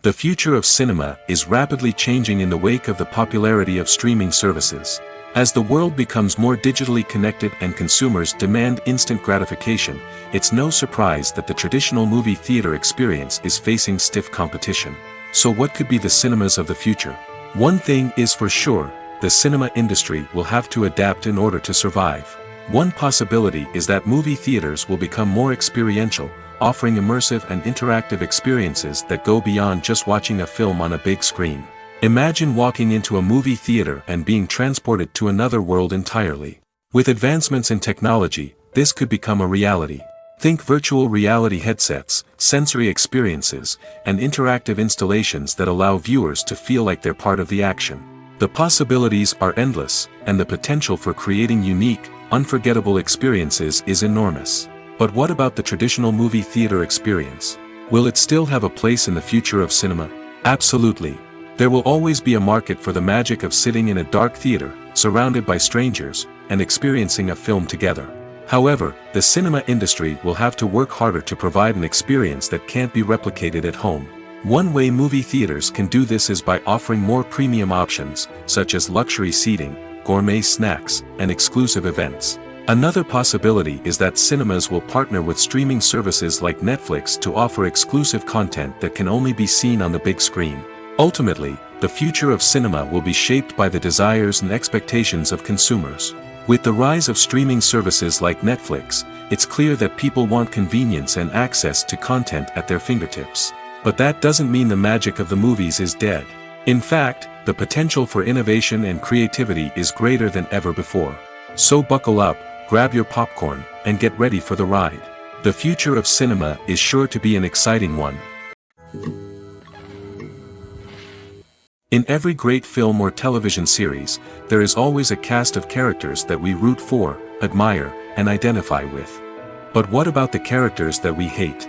The future of cinema is rapidly changing in the wake of the popularity of streaming services. As the world becomes more digitally connected and consumers demand instant gratification, it's no surprise that the traditional movie theater experience is facing stiff competition. So what could be the cinemas of the future? One thing is for sure: the cinema industry will have to adapt in order to survive. One possibility is that movie theaters will become more experiential, offering immersive and interactive experiences that go beyond just watching a film on a big screen. Imagine walking into a movie theater and being transported to another world entirely. With advancements in technology, this could become a reality. Think virtual reality headsets, sensory experiences, and interactive installations that allow viewers to feel like they're part of the action. The possibilities are endless, and the potential for creating unique, unforgettable experiences is enormous. But what about the traditional movie theater experience? Will it still have a place in the future of cinema? Absolutely. There will always be a market for the magic of sitting in a dark theater, surrounded by strangers, and experiencing a film together. However, the cinema industry will have to work harder to provide an experience that can't be replicated at home. One way movie theaters can do this is by offering more premium options, such as luxury seating, gourmet snacks, and exclusive events. Another possibility is that cinemas will partner with streaming services like Netflix to offer exclusive content that can only be seen on the big screen. Ultimately, the future of cinema will be shaped by the desires and expectations of consumers. With the rise of streaming services like Netflix, it's clear that people want convenience and access to content at their fingertips. But that doesn't mean the magic of the movies is dead. In fact, the potential for innovation and creativity is greater than ever before. So buckle up, grab your popcorn, and get ready for the ride. The future of cinema is sure to be an exciting one. In every great film or television series, there is always a cast of characters that we root for, admire, and identify with. But what about the characters that we hate?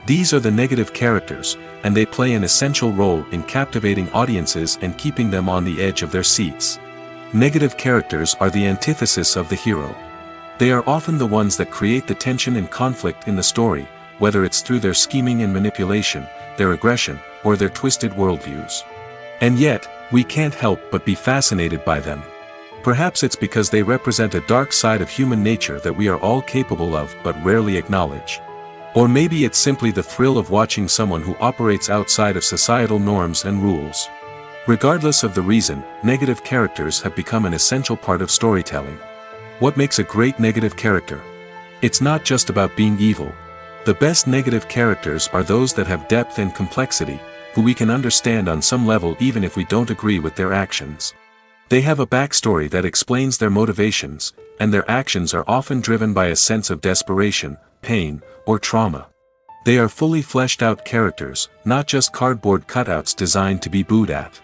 These are the negative characters, and they play an essential role in captivating audiences and keeping them on the edge of their seats. Negative characters are the antithesis of the hero. They are often the ones that create the tension and conflict in the story, whether it's through their scheming and manipulation, their aggression, or their twisted worldviews. And yet, we can't help but be fascinated by them. Perhaps it's because they represent a dark side of human nature that we are all capable of but rarely acknowledge. Or maybe it's simply the thrill of watching someone who operates outside of societal norms and rules. Regardless of the reason, negative characters have become an essential part of storytelling. What makes a great negative character? It's not just about being evil. The best negative characters are those that have depth and complexity, who we can understand on some level even if we don't agree with their actions. They have a backstory that explains their motivations, and their actions are often driven by a sense of desperation, pain, or trauma. They are fully fleshed out characters, not just cardboard cutouts designed to be booed at.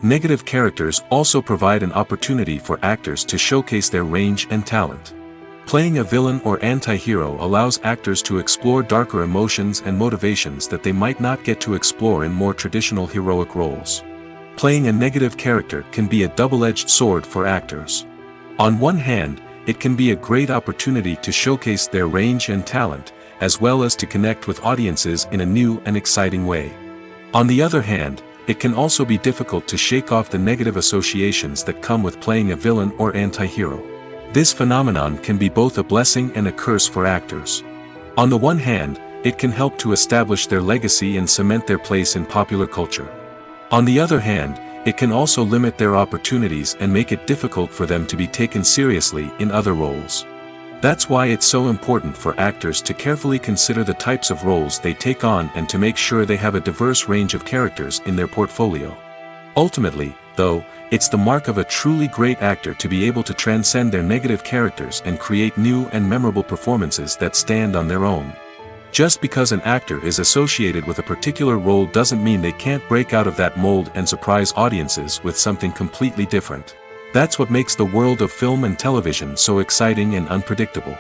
Negative characters also provide an opportunity for actors to showcase their range and talent. Playing a villain or anti-hero allows actors to explore darker emotions and motivations that they might not get to explore in more traditional heroic roles. Playing a negative character can be a double-edged sword for actors. On one hand, it can be a great opportunity to showcase their range and talent, as well as to connect with audiences in a new and exciting way. On the other hand, it can also be difficult to shake off the negative associations that come with playing a villain or anti-hero. This phenomenon can be both a blessing and a curse for actors. On the one hand, it can help to establish their legacy and cement their place in popular culture. On the other hand, it can also limit their opportunities and make it difficult for them to be taken seriously in other roles. That's why it's so important for actors to carefully consider the types of roles they take on and to make sure they have a diverse range of characters in their portfolio. Ultimately, though, it's the mark of a truly great actor to be able to transcend their negative characters and create new and memorable performances that stand on their own. Just because an actor is associated with a particular role doesn't mean they can't break out of that mold and surprise audiences with something completely different. That's what makes the world of film and television so exciting and unpredictable.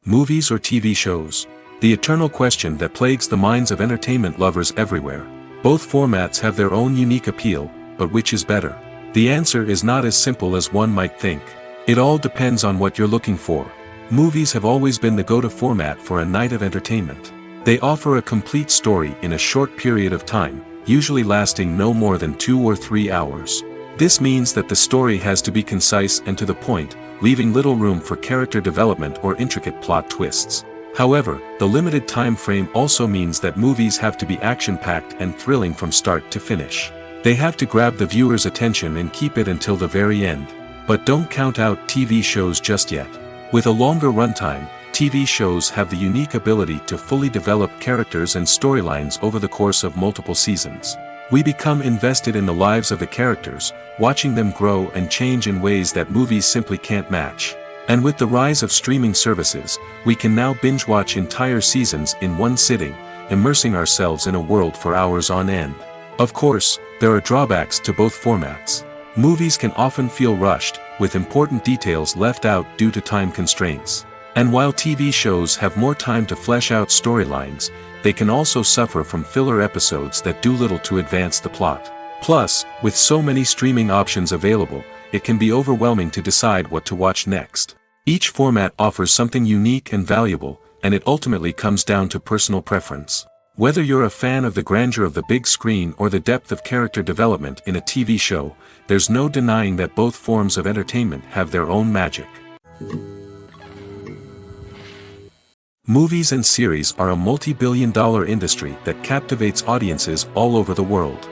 Movies or TV shows? The eternal question that plagues the minds of entertainment lovers everywhere. Both formats have their own unique appeal, but which is better? The answer is not as simple as one might think. It all depends on what you're looking for. Movies have always been the go-to format for a night of entertainment. They offer a complete story in a short period of time, usually lasting no more than 2 or 3 hours. This means that the story has to be concise and to the point, leaving little room for character development or intricate plot twists. However, the limited time frame also means that movies have to be action-packed and thrilling from start to finish. They have to grab the viewer's attention and keep it until the very end. But don't count out TV shows just yet. With a longer runtime, TV shows have the unique ability to fully develop characters and storylines over the course of multiple seasons. We become invested in the lives of the characters, watching them grow and change in ways that movies simply can't match. And with the rise of streaming services, we can now binge-watch entire seasons in one sitting, immersing ourselves in a world for hours on end. Of course, there are drawbacks to both formats. Movies can often feel rushed, with important details left out due to time constraints. And while TV shows have more time to flesh out storylines, they can also suffer from filler episodes that do little to advance the plot. Plus, with so many streaming options available, it can be overwhelming to decide what to watch next. Each format offers something unique and valuable, and it ultimately comes down to personal preference. Whether you're a fan of the grandeur of the big screen or the depth of character development in a TV show, there's no denying that both forms of entertainment have their own magic. Movies and series are a multi-billion-dollar industry that captivates audiences all over the world.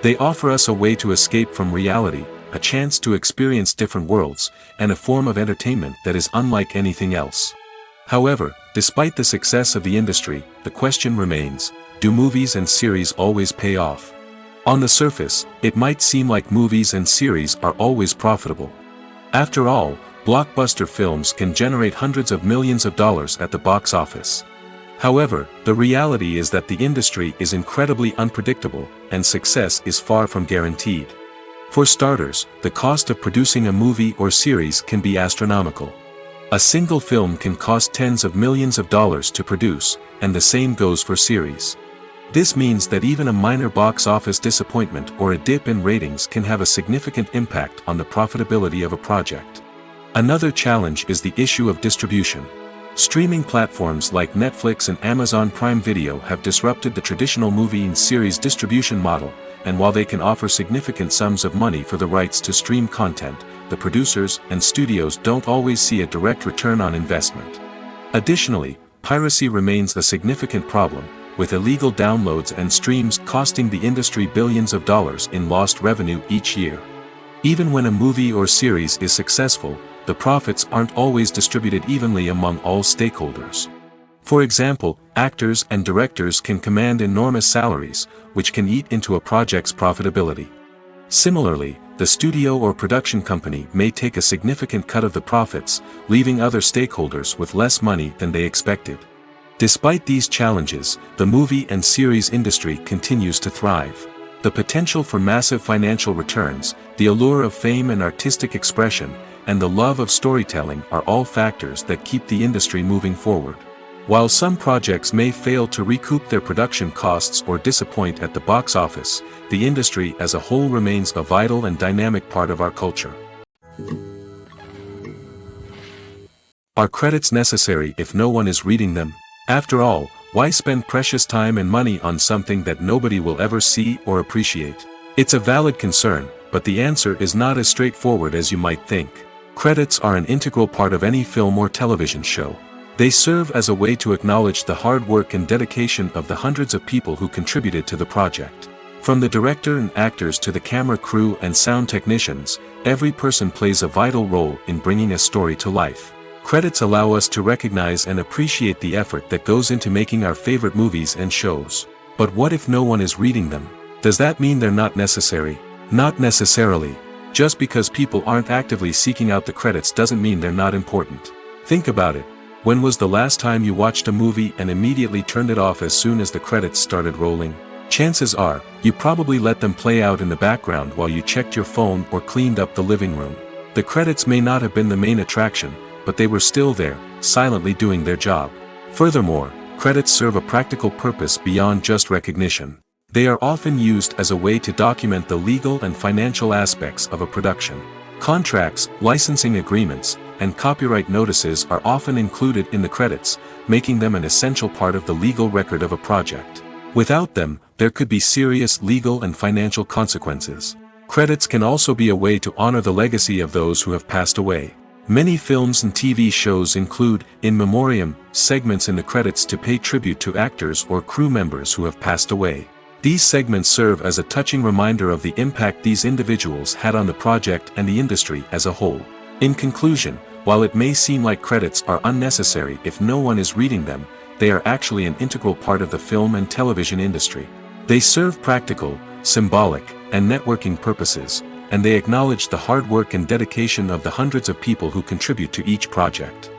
They offer us a way to escape from reality, a chance to experience different worlds, and a form of entertainment that is unlike anything else. However, despite the success of the industry, the question remains, do movies and series always pay off? On the surface, it might seem like movies and series are always profitable. After all, blockbuster films can generate hundreds of millions of dollars at the box office. However, the reality is that the industry is incredibly unpredictable, and success is far from guaranteed. For starters, the cost of producing a movie or series can be astronomical. A single film can cost tens of millions of dollars to produce, and the same goes for series. This means that even a minor box office disappointment or a dip in ratings can have a significant impact on the profitability of a project. Another challenge is the issue of distribution. Streaming platforms like Netflix and Amazon Prime Video have disrupted the traditional movie and series distribution model, and while they can offer significant sums of money for the rights to stream content, the producers and studios don't always see a direct return on investment. Additionally, piracy remains a significant problem, with illegal downloads and streams costing the industry billions of dollars in lost revenue each year. Even when a movie or series is successful, the profits aren't always distributed evenly among all stakeholders. For example, actors and directors can command enormous salaries, which can eat into a project's profitability. Similarly, the studio or production company may take a significant cut of the profits, leaving other stakeholders with less money than they expected. Despite these challenges, the movie and series industry continues to thrive. The potential for massive financial returns, the allure of fame and artistic expression, and the love of storytelling are all factors that keep the industry moving forward. While some projects may fail to recoup their production costs or disappoint at the box office, the industry as a whole remains a vital and dynamic part of our culture. Are credits necessary if no one is reading them? After all, why spend precious time and money on something that nobody will ever see or appreciate? It's a valid concern, but the answer is not as straightforward as you might think. Credits are an integral part of any film or television show. They serve as a way to acknowledge the hard work and dedication of the hundreds of people who contributed to the project. From the director and actors to the camera crew and sound technicians, every person plays a vital role in bringing a story to life. Credits allow us to recognize and appreciate the effort that goes into making our favorite movies and shows. But what if no one is reading them? Does that mean they're not necessary? Not necessarily. Just because people aren't actively seeking out the credits doesn't mean they're not important. Think about it. When was the last time you watched a movie and immediately turned it off as soon as the credits started rolling? Chances are, you probably let them play out in the background while you checked your phone or cleaned up the living room. The credits may not have been the main attraction, but they were still there, silently doing their job. Furthermore, credits serve a practical purpose beyond just recognition. They are often used as a way to document the legal and financial aspects of a production. Contracts, licensing agreements, and copyright notices are often included in the credits, making them an essential part of the legal record of a project. Without them, there could be serious legal and financial consequences. Credits can also be a way to honor the legacy of those who have passed away. Many films and TV shows include, in memoriam, segments in the credits to pay tribute to actors or crew members who have passed away. These segments serve as a touching reminder of the impact these individuals had on the project and the industry as a whole. In conclusion, while it may seem like credits are unnecessary if no one is reading them, they are actually an integral part of the film and television industry. They serve practical, symbolic, and networking purposes, and they acknowledge the hard work and dedication of the hundreds of people who contribute to each project.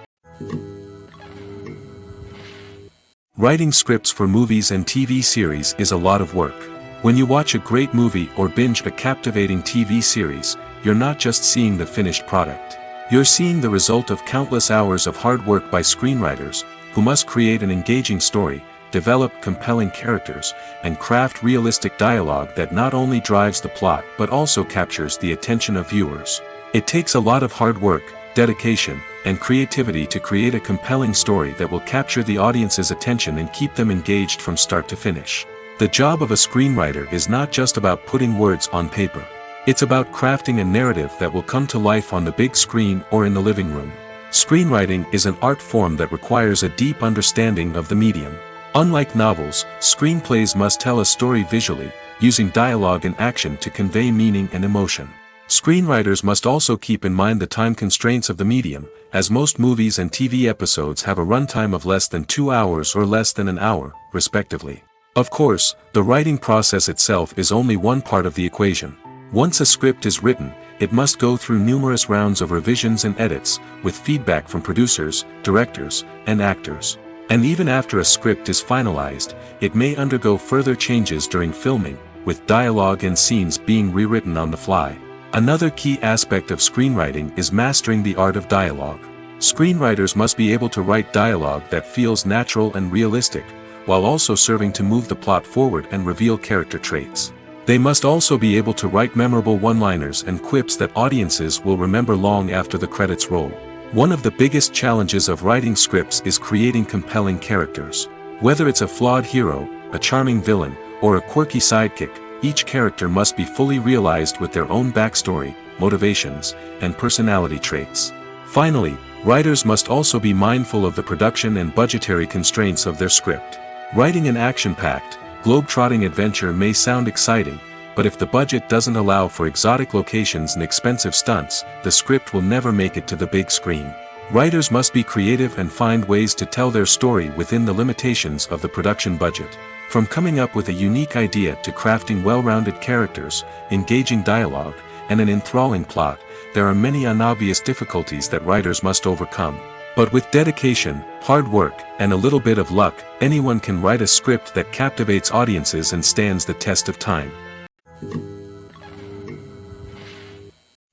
Writing scripts for movies and TV series is a lot of work. When you watch a great movie or binge a captivating TV series, you're not just seeing the finished product. You're seeing the result of countless hours of hard work by screenwriters, who must create an engaging story, develop compelling characters, and craft realistic dialogue that not only drives the plot but also captures the attention of viewers. It takes a lot of hard work, dedication, and creativity to create a compelling story that will capture the audience's attention and keep them engaged from start to finish. The job of a screenwriter is not just about putting words on paper. It's about crafting a narrative that will come to life on the big screen or in the living room. Screenwriting is an art form that requires a deep understanding of the medium. Unlike novels, screenplays must tell a story visually, using dialogue and action to convey meaning and emotion. Screenwriters must also keep in mind the time constraints of the medium, as most movies and TV episodes have a runtime of less than 2 hours or less than an hour, respectively. Of course, the writing process itself is only one part of the equation. Once a script is written, it must go through numerous rounds of revisions and edits, with feedback from producers, directors, and actors. And even after a script is finalized, it may undergo further changes during filming, with dialogue and scenes being rewritten on the fly. Another key aspect of screenwriting is mastering the art of dialogue. Screenwriters must be able to write dialogue that feels natural and realistic, while also serving to move the plot forward and reveal character traits. They must also be able to write memorable one-liners and quips that audiences will remember long after the credits roll. One of the biggest challenges of writing scripts is creating compelling characters. Whether it's a flawed hero, a charming villain, or a quirky sidekick, each character must be fully realized with their own backstory, motivations, and personality traits. Finally, writers must also be mindful of the production and budgetary constraints of their script. Writing an action-packed, globe-trotting adventure may sound exciting, but if the budget doesn't allow for exotic locations and expensive stunts, the script will never make it to the big screen. Writers must be creative and find ways to tell their story within the limitations of the production budget. From coming up with a unique idea to crafting well-rounded characters, engaging dialogue, and an enthralling plot, there are many unobvious difficulties that writers must overcome. But with dedication, hard work, and a little bit of luck, anyone can write a script that captivates audiences and stands the test of time.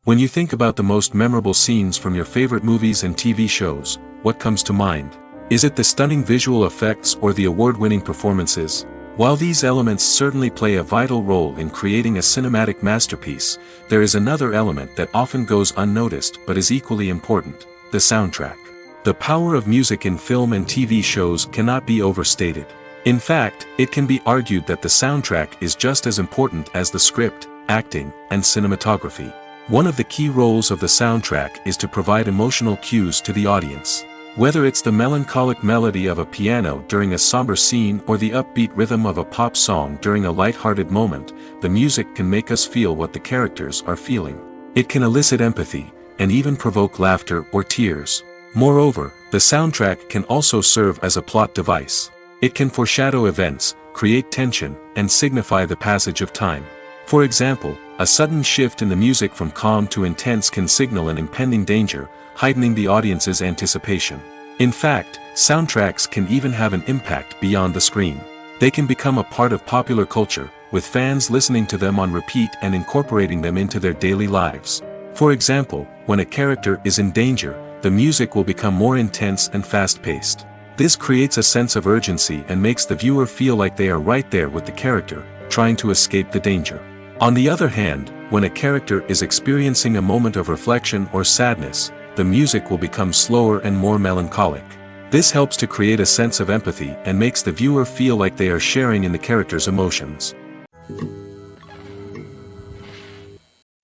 When you think about the most memorable scenes from your favorite movies and TV shows, what comes to mind? Is it the stunning visual effects or the award-winning performances? While these elements certainly play a vital role in creating a cinematic masterpiece, there is another element that often goes unnoticed but is equally important: the soundtrack. The power of music in film and TV shows cannot be overstated. In fact, it can be argued that the soundtrack is just as important as the script, acting, and cinematography. One of the key roles of the soundtrack is to provide emotional cues to the audience. Whether it's the melancholic melody of a piano during a somber scene or the upbeat rhythm of a pop song during a light-hearted moment, the music can make us feel what the characters are feeling. It can elicit empathy, and even provoke laughter or tears. Moreover, the soundtrack can also serve as a plot device. It can foreshadow events, create tension, and signify the passage of time. For example, a sudden shift in the music from calm to intense can signal an impending danger, heightening the audience's anticipation. In fact, soundtracks can even have an impact beyond the screen. They can become a part of popular culture, with fans listening to them on repeat and incorporating them into their daily lives. For example, when a character is in danger, the music will become more intense and fast-paced. This creates a sense of urgency and makes the viewer feel like they are right there with the character, trying to escape the danger. On the other hand, when a character is experiencing a moment of reflection or sadness, the music will become slower and more melancholic. This helps to create a sense of empathy and makes the viewer feel like they are sharing in the character's emotions.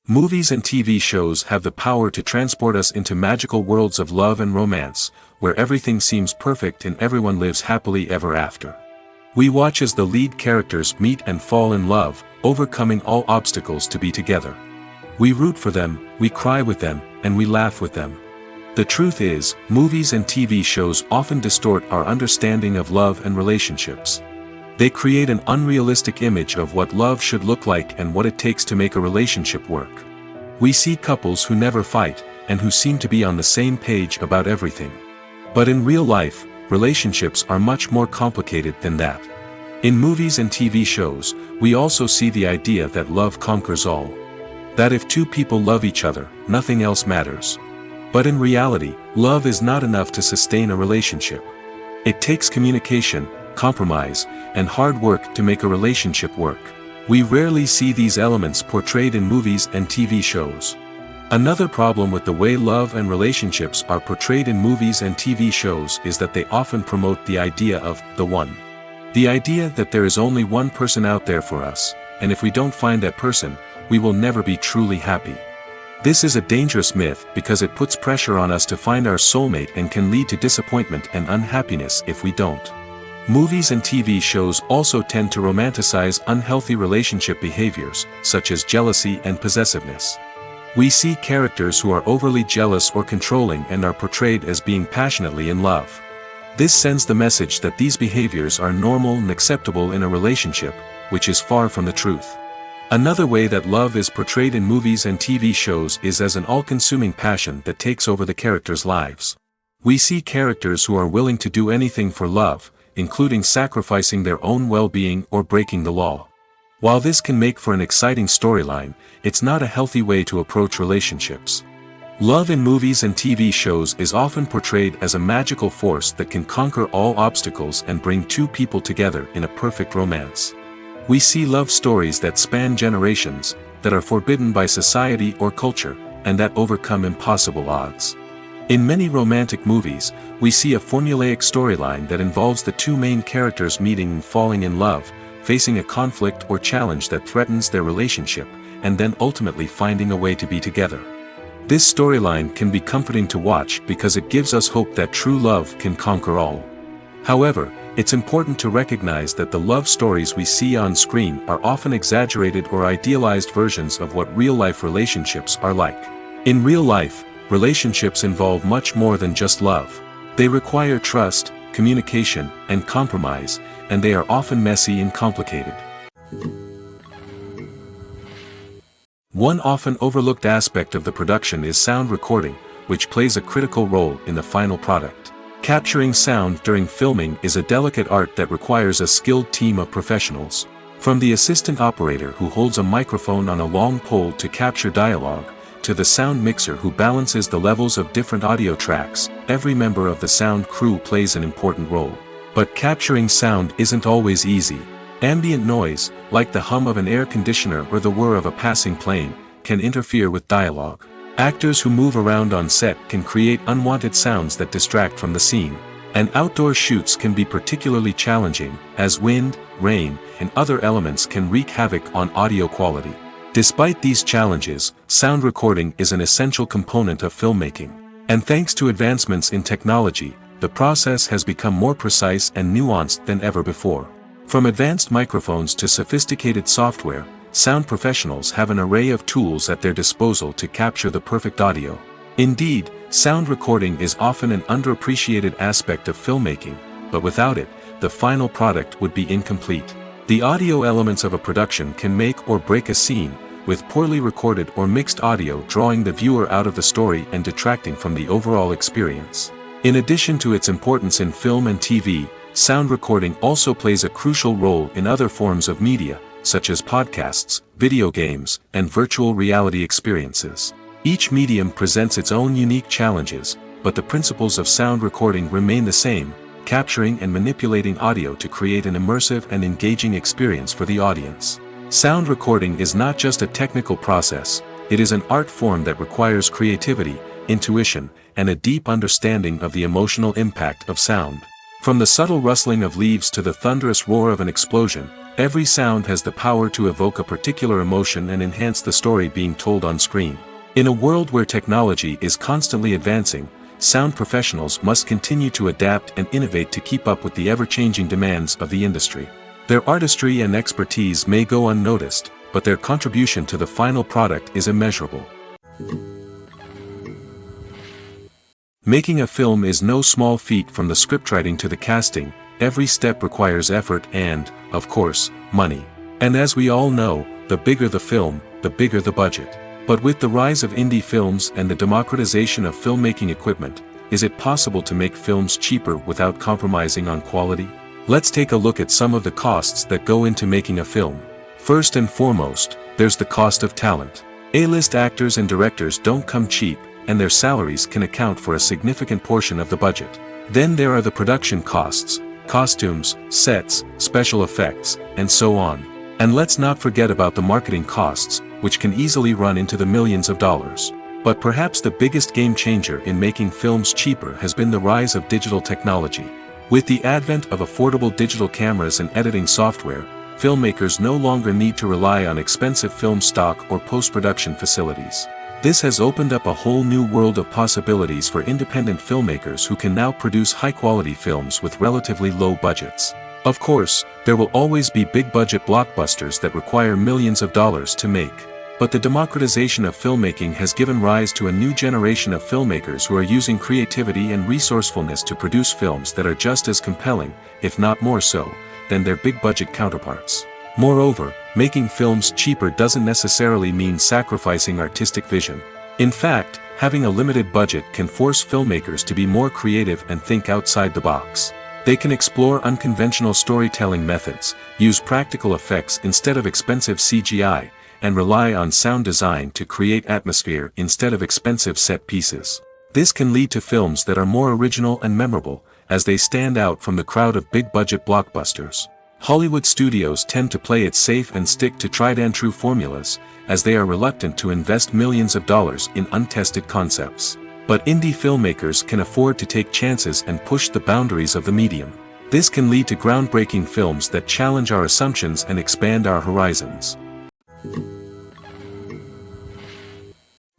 Movies and TV shows have the power to transport us into magical worlds of love and romance, where everything seems perfect and everyone lives happily ever after. We watch as the lead characters meet and fall in love, overcoming all obstacles to be together. We root for them, we cry with them, and we laugh with them. The truth is, movies and TV shows often distort our understanding of love and relationships. They create an unrealistic image of what love should look like and what it takes to make a relationship work. We see couples who never fight, and who seem to be on the same page about everything. But in real life, relationships are much more complicated than that. In movies and TV shows, we also see the idea that love conquers all. That if two people love each other, nothing else matters. But in reality, love is not enough to sustain a relationship. It takes communication, compromise, and hard work to make a relationship work. We rarely see these elements portrayed in movies and TV shows. Another problem with the way love and relationships are portrayed in movies and TV shows is that they often promote the idea of the one. The idea that there is only one person out there for us, and if we don't find that person, we will never be truly happy. This is a dangerous myth because it puts pressure on us to find our soulmate and can lead to disappointment and unhappiness if we don't. Movies and TV shows also tend to romanticize unhealthy relationship behaviors, such as jealousy and possessiveness. We see characters who are overly jealous or controlling and are portrayed as being passionately in love. This sends the message that these behaviors are normal and acceptable in a relationship, which is far from the truth. Another way that love is portrayed in movies and TV shows is as an all-consuming passion that takes over the characters' lives. We see characters who are willing to do anything for love, including sacrificing their own well-being or breaking the law. While this can make for an exciting storyline, it's not a healthy way to approach relationships. Love in movies and TV shows is often portrayed as a magical force that can conquer all obstacles and bring two people together in a perfect romance. We see love stories that span generations, that are forbidden by society or culture, and that overcome impossible odds. In many romantic movies, we see a formulaic storyline that involves the two main characters meeting and falling in love, facing a conflict or challenge that threatens their relationship, and then ultimately finding a way to be together. This storyline can be comforting to watch because it gives us hope that true love can conquer all. However, it's important to recognize that the love stories we see on screen are often exaggerated or idealized versions of what real-life relationships are like. In real life, relationships involve much more than just love. They require trust, communication, and compromise, and they are often messy and complicated. One often overlooked aspect of the production is sound recording, which plays a critical role in the final product. Capturing sound during filming is a delicate art that requires a skilled team of professionals. From the assistant operator who holds a microphone on a long pole to capture dialogue, to the sound mixer who balances the levels of different audio tracks, every member of the sound crew plays an important role. But capturing sound isn't always easy. Ambient noise, like the hum of an air conditioner or the whir of a passing plane, can interfere with dialogue. Actors who move around on set can create unwanted sounds that distract from the scene. And outdoor shoots can be particularly challenging, as wind, rain, and other elements can wreak havoc on audio quality. Despite these challenges, sound recording is an essential component of filmmaking. And thanks to advancements in technology, the process has become more precise and nuanced than ever before. From advanced microphones to sophisticated software, sound professionals have an array of tools at their disposal to capture the perfect audio. Indeed, sound recording is often an underappreciated aspect of filmmaking, but without it, the final product would be incomplete. The audio elements of a production can make or break a scene, with poorly recorded or mixed audio drawing the viewer out of the story and detracting from the overall experience. In addition to its importance in film and TV, sound recording also plays a crucial role in other forms of media, such as podcasts, video games, and virtual reality experiences. Each medium presents its own unique challenges, but the principles of sound recording remain the same, capturing and manipulating audio to create an immersive and engaging experience for the audience. Sound recording is not just a technical process, it is an art form that requires creativity, intuition, and a deep understanding of the emotional impact of sound. From the subtle rustling of leaves to the thunderous roar of an explosion, every sound has the power to evoke a particular emotion and enhance the story being told on screen. In a world where technology is constantly advancing, sound professionals must continue to adapt and innovate to keep up with the ever-changing demands of the industry. Their artistry and expertise may go unnoticed, but their contribution to the final product is immeasurable. Making a film is no small feat. From the scriptwriting to the casting, every step requires effort and, of course, money. And as we all know, the bigger the film, the bigger the budget. But with the rise of indie films and the democratization of filmmaking equipment, is it possible to make films cheaper without compromising on quality? Let's take a look at some of the costs that go into making a film. First and foremost, there's the cost of talent. A-list actors and directors don't come cheap, and their salaries can account for a significant portion of the budget. Then there are the production costs, costumes, sets, special effects, and so on. And let's not forget about the marketing costs, which can easily run into the millions of dollars. But perhaps the biggest game changer in making films cheaper has been the rise of digital technology. With the advent of affordable digital cameras and editing software, filmmakers no longer need to rely on expensive film stock or post-production facilities. This has opened up a whole new world of possibilities for independent filmmakers who can now produce high-quality films with relatively low budgets. Of course, there will always be big-budget blockbusters that require millions of dollars to make. But the democratization of filmmaking has given rise to a new generation of filmmakers who are using creativity and resourcefulness to produce films that are just as compelling, if not more so, than their big-budget counterparts. Moreover, making films cheaper doesn't necessarily mean sacrificing artistic vision. In fact, having a limited budget can force filmmakers to be more creative and think outside the box. They can explore unconventional storytelling methods, use practical effects instead of expensive CGI, and rely on sound design to create atmosphere instead of expensive set pieces. This can lead to films that are more original and memorable, as they stand out from the crowd of big-budget blockbusters. Hollywood studios tend to play it safe and stick to tried-and-true formulas, as they are reluctant to invest millions of dollars in untested concepts. But indie filmmakers can afford to take chances and push the boundaries of the medium. This can lead to groundbreaking films that challenge our assumptions and expand our horizons.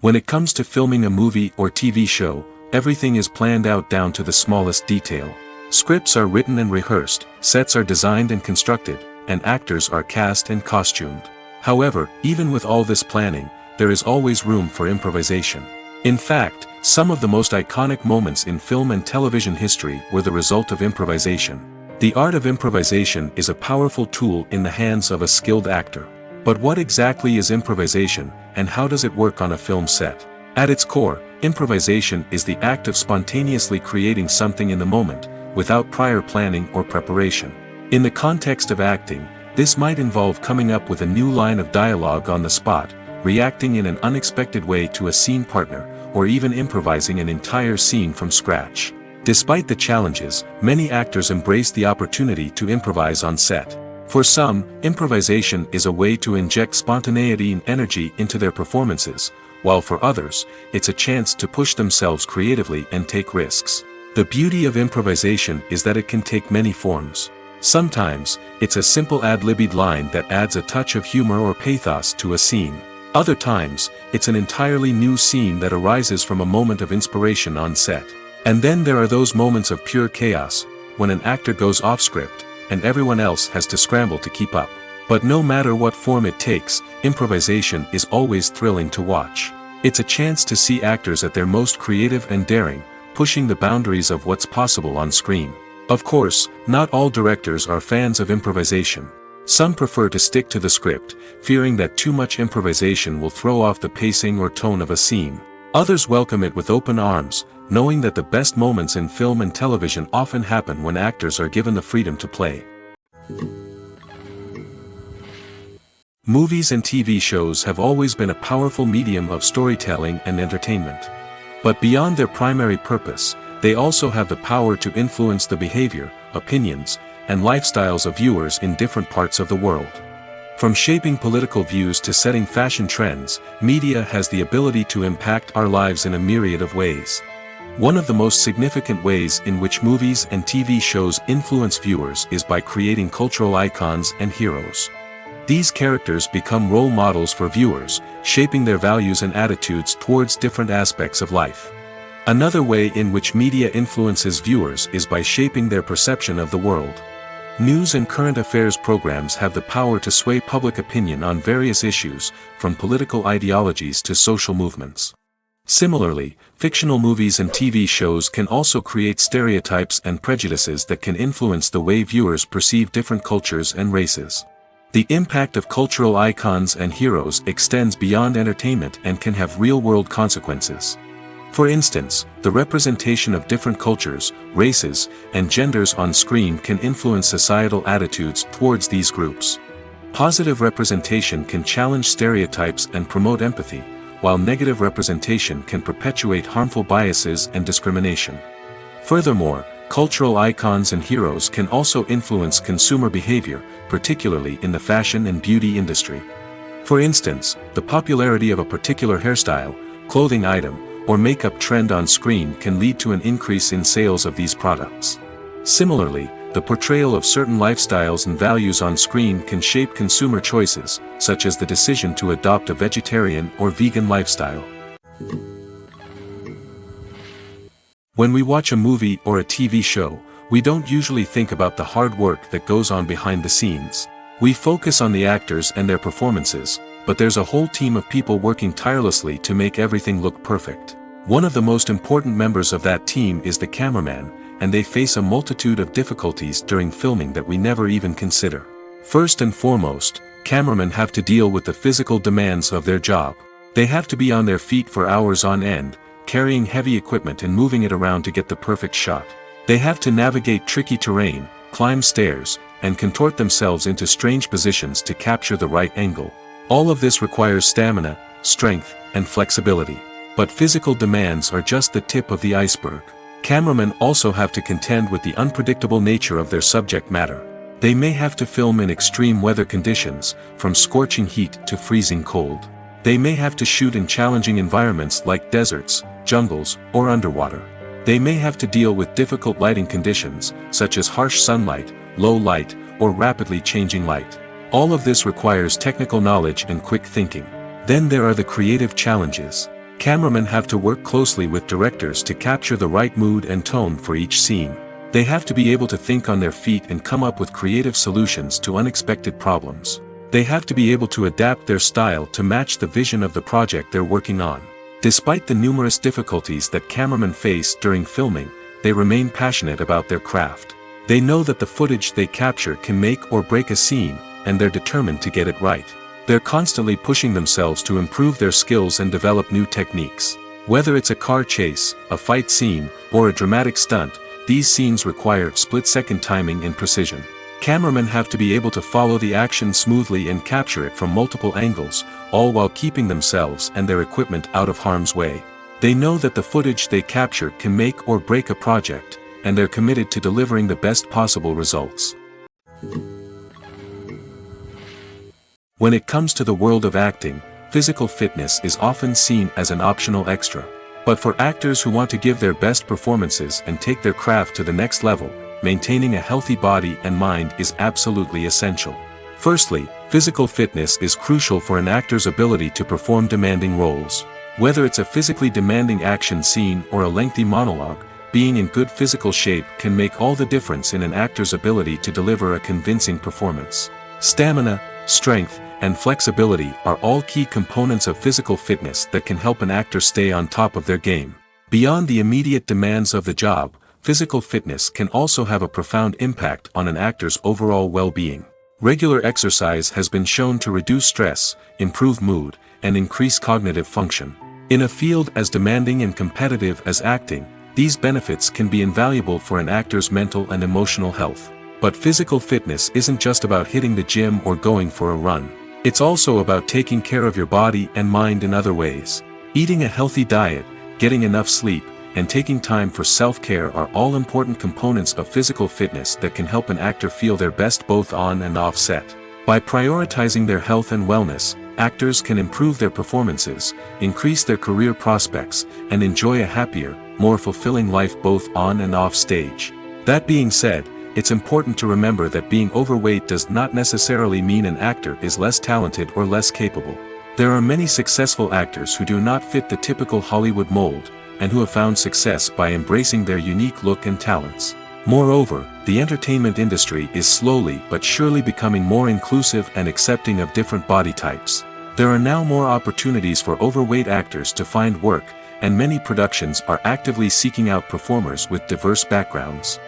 When it comes to filming a movie or TV show, everything is planned out down to the smallest detail. Scripts are written and rehearsed, sets are designed and constructed, and actors are cast and costumed. However, even with all this planning, there is always room for improvisation. In fact, some of the most iconic moments in film and television history were the result of improvisation. The art of improvisation is a powerful tool in the hands of a skilled actor. But what exactly is improvisation, and how does it work on a film set? At its core, improvisation is the act of spontaneously creating something in the moment, without prior planning or preparation. In the context of acting, this might involve coming up with a new line of dialogue on the spot, reacting in an unexpected way to a scene partner, or even improvising an entire scene from scratch. Despite the challenges, many actors embrace the opportunity to improvise on set. For some, improvisation is a way to inject spontaneity and energy into their performances, while for others, it's a chance to push themselves creatively and take risks. The beauty of improvisation is that it can take many forms. Sometimes, it's a simple ad-libbed line that adds a touch of humor or pathos to a scene. Other times, it's an entirely new scene that arises from a moment of inspiration on set. And then there are those moments of pure chaos, when an actor goes off script, and everyone else has to scramble to keep up. But no matter what form it takes, improvisation is always thrilling to watch. It's a chance to see actors at their most creative and daring, pushing the boundaries of what's possible on screen. Of course, not all directors are fans of improvisation. Some prefer to stick to the script, fearing that too much improvisation will throw off the pacing or tone of a scene. Others welcome it with open arms, knowing that the best moments in film and television often happen when actors are given the freedom to play. Movies and TV shows have always been a powerful medium of storytelling and entertainment. But beyond their primary purpose, they also have the power to influence the behavior, opinions, and lifestyles of viewers in different parts of the world. From shaping political views to setting fashion trends, media has the ability to impact our lives in a myriad of ways. One of the most significant ways in which movies and TV shows influence viewers is by creating cultural icons and heroes. These characters become role models for viewers, shaping their values and attitudes towards different aspects of life. Another way in which media influences viewers is by shaping their perception of the world. News and current affairs programs have the power to sway public opinion on various issues, from political ideologies to social movements. Similarly, fictional movies and TV shows can also create stereotypes and prejudices that can influence the way viewers perceive different cultures and races. The impact of cultural icons and heroes extends beyond entertainment and can have real-world consequences. For instance, the representation of different cultures, races, and genders on screen can influence societal attitudes towards these groups. Positive representation can challenge stereotypes and promote empathy, while negative representation can perpetuate harmful biases and discrimination. Furthermore, cultural icons and heroes can also influence consumer behavior, particularly in the fashion and beauty industry. For instance, the popularity of a particular hairstyle, clothing item, or makeup trend on screen can lead to an increase in sales of these products. Similarly, the portrayal of certain lifestyles and values on screen can shape consumer choices, such as the decision to adopt a vegetarian or vegan lifestyle. When we watch a movie or a TV show, we don't usually think about the hard work that goes on behind the scenes. We focus on the actors and their performances, but there's a whole team of people working tirelessly to make everything look perfect. One of the most important members of that team is the cameraman, and they face a multitude of difficulties during filming that we never even consider. First and foremost, cameramen have to deal with the physical demands of their job. They have to be on their feet for hours on end, carrying heavy equipment and moving it around to get the perfect shot. They have to navigate tricky terrain, climb stairs, and contort themselves into strange positions to capture the right angle. All of this requires stamina, strength, and flexibility. But physical demands are just the tip of the iceberg. Cameramen also have to contend with the unpredictable nature of their subject matter. They may have to film in extreme weather conditions, from scorching heat to freezing cold. They may have to shoot in challenging environments like deserts, jungles, or underwater. They may have to deal with difficult lighting conditions, such as harsh sunlight, low light, or rapidly changing light. All of this requires technical knowledge and quick thinking. Then there are the creative challenges. Cameramen have to work closely with directors to capture the right mood and tone for each scene. They have to be able to think on their feet and come up with creative solutions to unexpected problems. They have to be able to adapt their style to match the vision of the project they're working on. Despite the numerous difficulties that cameramen face during filming, they remain passionate about their craft. They know that the footage they capture can make or break a scene, and they're determined to get it right. They're constantly pushing themselves to improve their skills and develop new techniques. Whether it's a car chase, a fight scene, or a dramatic stunt, these scenes require split-second timing and precision. Cameramen have to be able to follow the action smoothly and capture it from multiple angles, all while keeping themselves and their equipment out of harm's way. They know that the footage they capture can make or break a project, and they're committed to delivering the best possible results. When it comes to the world of acting, physical fitness is often seen as an optional extra. But for actors who want to give their best performances and take their craft to the next level, maintaining a healthy body and mind is absolutely essential. Firstly, physical fitness is crucial for an actor's ability to perform demanding roles. Whether it's a physically demanding action scene or a lengthy monologue, being in good physical shape can make all the difference in an actor's ability to deliver a convincing performance. Stamina, strength, and flexibility are all key components of physical fitness that can help an actor stay on top of their game. Beyond the immediate demands of the job, physical fitness can also have a profound impact on an actor's overall well-being. Regular exercise has been shown to reduce stress, improve mood, and increase cognitive function. In a field as demanding and competitive as acting, these benefits can be invaluable for an actor's mental and emotional health. But physical fitness isn't just about hitting the gym or going for a run. It's also about taking care of your body and mind in other ways. Eating a healthy diet, getting enough sleep, and taking time for self-care are all important components of physical fitness that can help an actor feel their best both on and off set. By prioritizing their health and wellness, actors can improve their performances, increase their career prospects, and enjoy a happier, more fulfilling life both on and off stage. That being said, it's important to remember that being overweight does not necessarily mean an actor is less talented or less capable. There are many successful actors who do not fit the typical Hollywood mold, and who have found success by embracing their unique look and talents. Moreover, the entertainment industry is slowly but surely becoming more inclusive and accepting of different body types. There are now more opportunities for overweight actors to find work, and many productions are actively seeking out performers with diverse backgrounds.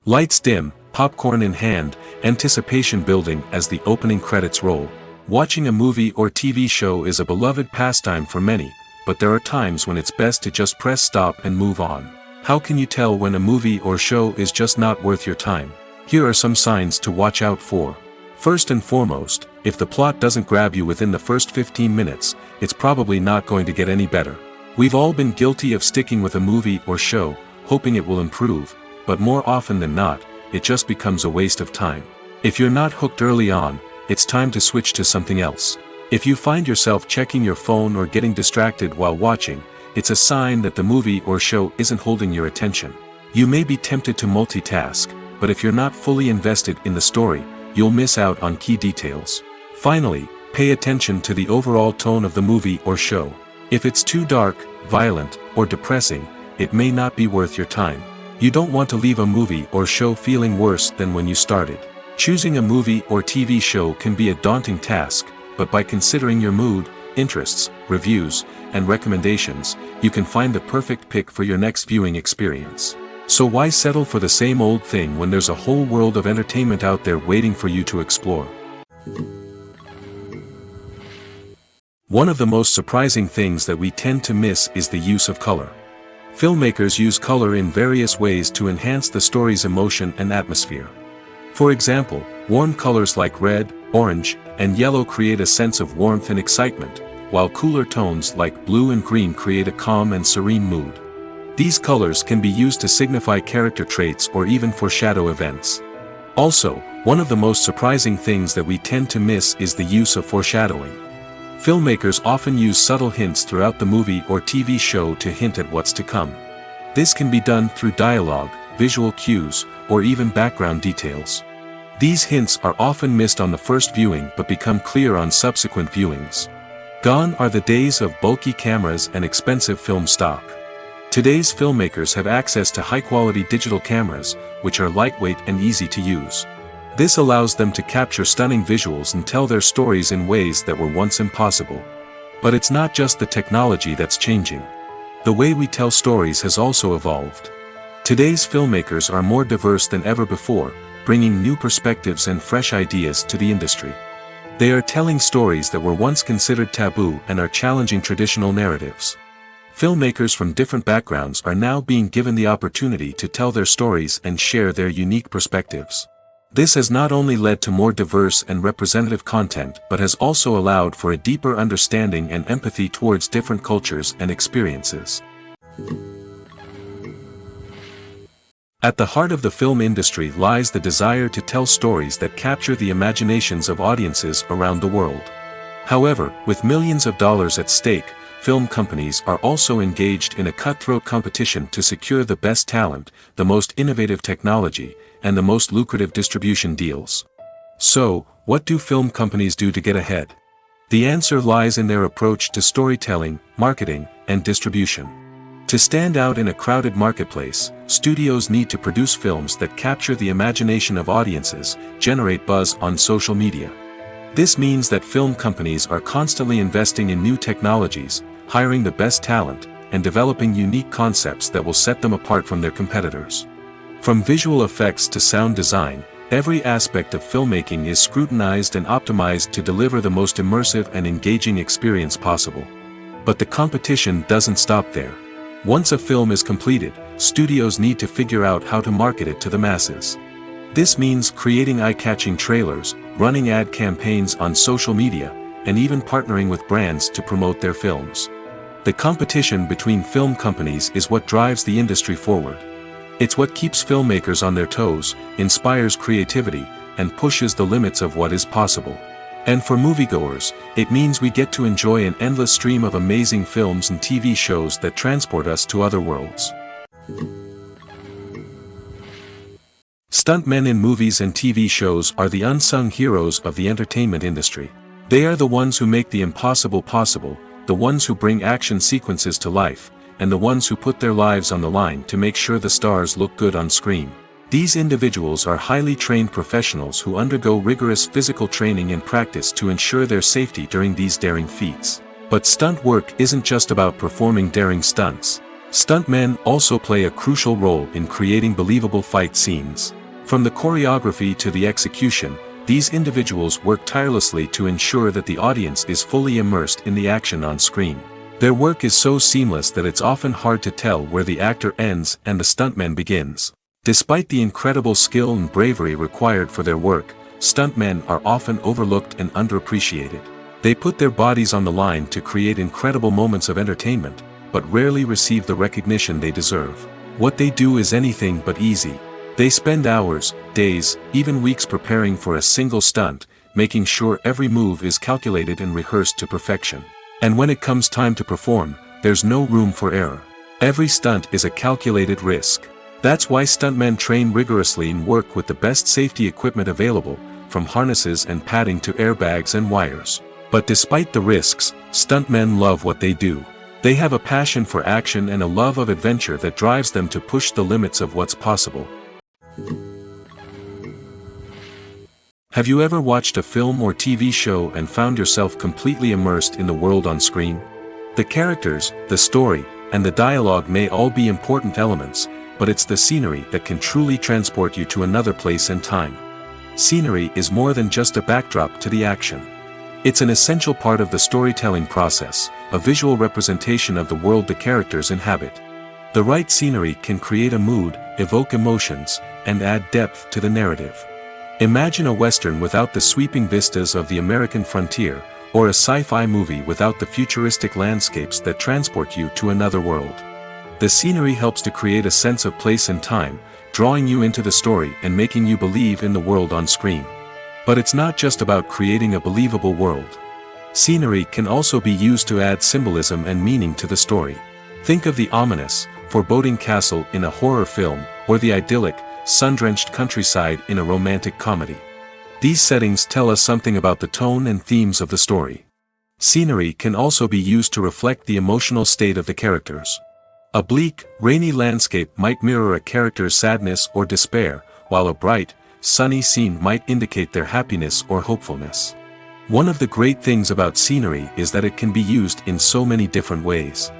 Lights dim, popcorn in hand, anticipation building as the opening credits roll. Watching a movie or TV show is a beloved pastime for many, but there are times when it's best to just press stop and move on. How can you tell when a movie or show is just not worth your time? Here are some signs to watch out for. First and foremost, if the plot doesn't grab you within the first 15 minutes, it's probably not going to get any better. We've all been guilty of sticking with a movie or show, hoping it will improve, but more often than not, it just becomes a waste of time. If you're not hooked early on, it's time to switch to something else. If you find yourself checking your phone or getting distracted while watching, it's a sign that the movie or show isn't holding your attention. You may be tempted to multitask, but if you're not fully invested in the story, you'll miss out on key details. Finally, pay attention to the overall tone of the movie or show. If it's too dark, violent, or depressing, it may not be worth your time. You don't want to leave a movie or show feeling worse than when you started. Choosing a movie or TV show can be a daunting task, but by considering your mood, interests, reviews, and recommendations, you can find the perfect pick for your next viewing experience. So why settle for the same old thing when there's a whole world of entertainment out there waiting for you to explore? One of the most surprising things that we tend to miss is the use of color. Filmmakers use color in various ways to enhance the story's emotion and atmosphere. For example, warm colors like red, orange, and yellow create a sense of warmth and excitement, while cooler tones like blue and green create a calm and serene mood. These colors can be used to signify character traits or even foreshadow events. Also, one of the most surprising things that we tend to miss is the use of foreshadowing. Filmmakers often use subtle hints throughout the movie or TV show to hint at what's to come. This can be done through dialogue, visual cues, or even background details. These hints are often missed on the first viewing but become clear on subsequent viewings. Gone are the days of bulky cameras and expensive film stock. Today's filmmakers have access to high-quality digital cameras, which are lightweight and easy to use. This allows them to capture stunning visuals and tell their stories in ways that were once impossible. But it's not just the technology that's changing. The way we tell stories has also evolved. Today's filmmakers are more diverse than ever before, bringing new perspectives and fresh ideas to the industry. They are telling stories that were once considered taboo and are challenging traditional narratives. Filmmakers from different backgrounds are now being given the opportunity to tell their stories and share their unique perspectives. This has not only led to more diverse and representative content but has also allowed for a deeper understanding and empathy towards different cultures and experiences. At the heart of the film industry lies the desire to tell stories that capture the imaginations of audiences around the world. However, with millions of dollars at stake, film companies are also engaged in a cutthroat competition to secure the best talent, the most innovative technology, and the most lucrative distribution deals. So, what do film companies do to get ahead? The answer lies in their approach to storytelling, marketing, and distribution. To stand out in a crowded marketplace, studios need to produce films that capture the imagination of audiences, generate buzz on social media. This means that film companies are constantly investing in new technologies, hiring the best talent, and developing unique concepts that will set them apart from their competitors. From visual effects to sound design, every aspect of filmmaking is scrutinized and optimized to deliver the most immersive and engaging experience possible. But the competition doesn't stop there. Once a film is completed, studios need to figure out how to market it to the masses. This means creating eye-catching trailers, running ad campaigns on social media, and even partnering with brands to promote their films. The competition between film companies is what drives the industry forward. It's what keeps filmmakers on their toes, inspires creativity, and pushes the limits of what is possible. And for moviegoers, it means we get to enjoy an endless stream of amazing films and TV shows that transport us to other worlds. Stuntmen in movies and TV shows are the unsung heroes of the entertainment industry. They are the ones who make the impossible possible, the ones who bring action sequences to life, and the ones who put their lives on the line to make sure the stars look good on screen. These individuals are highly trained professionals who undergo rigorous physical training and practice to ensure their safety during these daring feats. But stunt work isn't just about performing daring stunts. Stuntmen also play a crucial role in creating believable fight scenes. From the choreography to the execution, these individuals work tirelessly to ensure that the audience is fully immersed in the action on screen. Their work is so seamless that it's often hard to tell where the actor ends and the stuntman begins. Despite the incredible skill and bravery required for their work, stuntmen are often overlooked and underappreciated. They put their bodies on the line to create incredible moments of entertainment, but rarely receive the recognition they deserve. What they do is anything but easy. They spend hours, days, even weeks preparing for a single stunt, making sure every move is calculated and rehearsed to perfection. And when it comes time to perform, there's no room for error. Every stunt is a calculated risk. That's why stuntmen train rigorously and work with the best safety equipment available, from harnesses and padding to airbags and wires. But despite the risks, stuntmen love what they do. They have a passion for action and a love of adventure that drives them to push the limits of what's possible. Have you ever watched a film or TV show and found yourself completely immersed in the world on screen? The characters, the story, and the dialogue may all be important elements, but it's the scenery that can truly transport you to another place and time. Scenery is more than just a backdrop to the action. It's an essential part of the storytelling process, a visual representation of the world the characters inhabit. The right scenery can create a mood, evoke emotions, and add depth to the narrative. Imagine a Western without the sweeping vistas of the American frontier, or a sci-fi movie without the futuristic landscapes that transport you to another world. The scenery helps to create a sense of place and time, drawing you into the story and making you believe in the world on screen. But it's not just about creating a believable world. Scenery can also be used to add symbolism and meaning to the story. Think of the ominous, foreboding castle in a horror film, or the idyllic, sun-drenched countryside in a romantic comedy. These settings tell us something about the tone and themes of the story. Scenery can also be used to reflect the emotional state of the characters. A bleak, rainy landscape might mirror a character's sadness or despair, while a bright, sunny scene might indicate their happiness or hopefulness. One of the great things about scenery is that it can be used in so many different ways.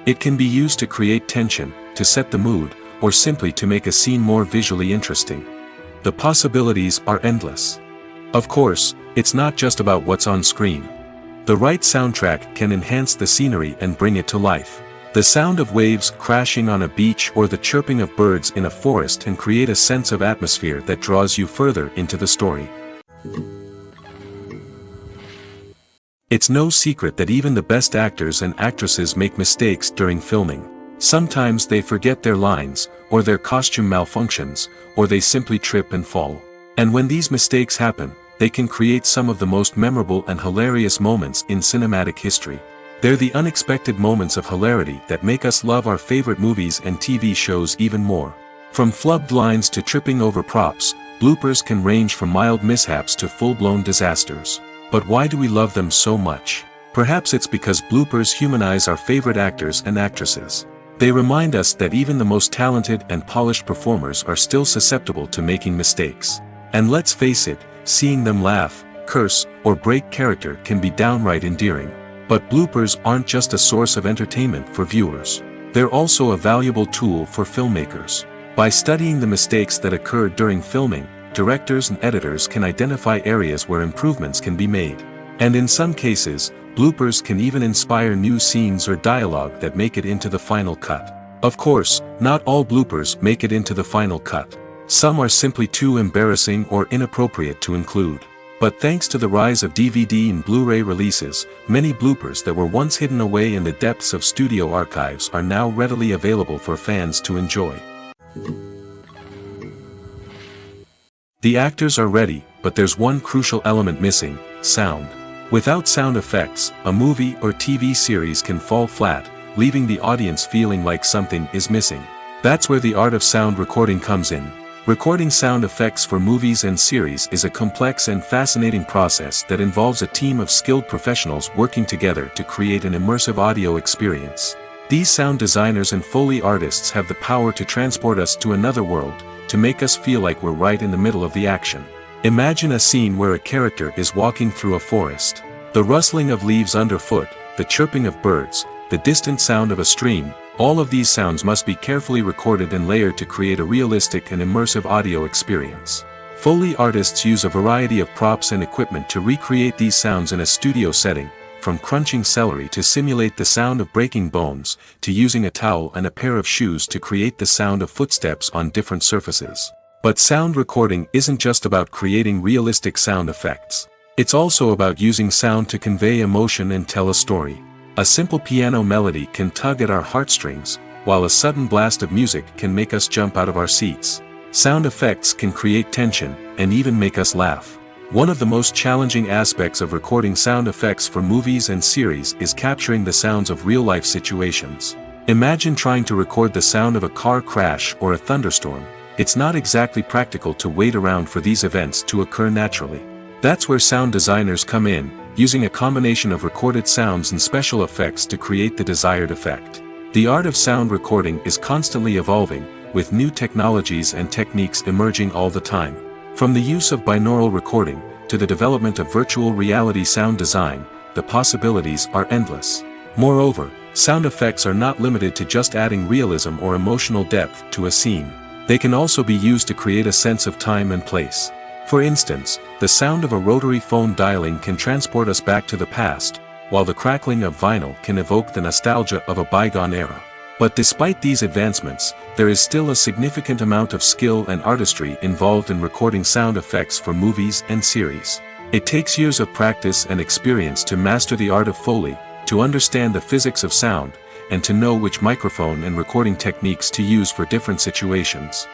It can be used to create tension, to set the mood, or simply to make a scene more visually interesting. The possibilities are endless. Of course, it's not just about what's on screen. The right soundtrack can enhance the scenery and bring it to life. The sound of waves crashing on a beach or the chirping of birds in a forest can create a sense of atmosphere that draws you further into the story. It's no secret that even the best actors and actresses make mistakes during filming. Sometimes they forget their lines, or their costume malfunctions, or they simply trip and fall. And when these mistakes happen, they can create some of the most memorable and hilarious moments in cinematic history. They're the unexpected moments of hilarity that make us love our favorite movies and TV shows even more. From flubbed lines to tripping over props, bloopers can range from mild mishaps to full-blown disasters. But why do we love them so much? Perhaps it's because bloopers humanize our favorite actors and actresses. They remind us that even the most talented and polished performers are still susceptible to making mistakes. And let's face it, seeing them laugh, curse, or break character can be downright endearing. But bloopers aren't just a source of entertainment for viewers. They're also a valuable tool for filmmakers. By studying the mistakes that occurred during filming, directors and editors can identify areas where improvements can be made. And in some cases, bloopers can even inspire new scenes or dialogue that make it into the final cut. Of course, not all bloopers make it into the final cut. Some are simply too embarrassing or inappropriate to include. But thanks to the rise of DVD and Blu-ray releases, many bloopers that were once hidden away in the depths of studio archives are now readily available for fans to enjoy. The actors are ready, but there's one crucial element missing: sound. Without sound effects, a movie or TV series can fall flat, leaving the audience feeling like something is missing. That's where the art of sound recording comes in. Recording sound effects for movies and series is a complex and fascinating process that involves a team of skilled professionals working together to create an immersive audio experience. These sound designers and Foley artists have the power to transport us to another world, to make us feel like we're right in the middle of the action. Imagine a scene where a character is walking through a forest. The rustling of leaves underfoot, the chirping of birds, the distant sound of a stream, all of these sounds must be carefully recorded and layered to create a realistic and immersive audio experience. Foley artists use a variety of props and equipment to recreate these sounds in a studio setting, from crunching celery to simulate the sound of breaking bones, to using a towel and a pair of shoes to create the sound of footsteps on different surfaces. But sound recording isn't just about creating realistic sound effects. It's also about using sound to convey emotion and tell a story. A simple piano melody can tug at our heartstrings, while a sudden blast of music can make us jump out of our seats. Sound effects can create tension, and even make us laugh. One of the most challenging aspects of recording sound effects for movies and series is capturing the sounds of real-life situations. Imagine trying to record the sound of a car crash or a thunderstorm. It's not exactly practical to wait around for these events to occur naturally. That's where sound designers come in, using a combination of recorded sounds and special effects to create the desired effect. The art of sound recording is constantly evolving, with new technologies and techniques emerging all the time. From the use of binaural recording, to the development of virtual reality sound design, the possibilities are endless. Moreover, sound effects are not limited to just adding realism or emotional depth to a scene. They can also be used to create a sense of time and place. For instance, the sound of a rotary phone dialing can transport us back to the past, while the crackling of vinyl can evoke the nostalgia of a bygone era. But despite these advancements, there is still a significant amount of skill and artistry involved in recording sound effects for movies and series. It takes years of practice and experience to master the art of Foley, to understand the physics of sound, and to know which microphone and recording techniques to use for different situations.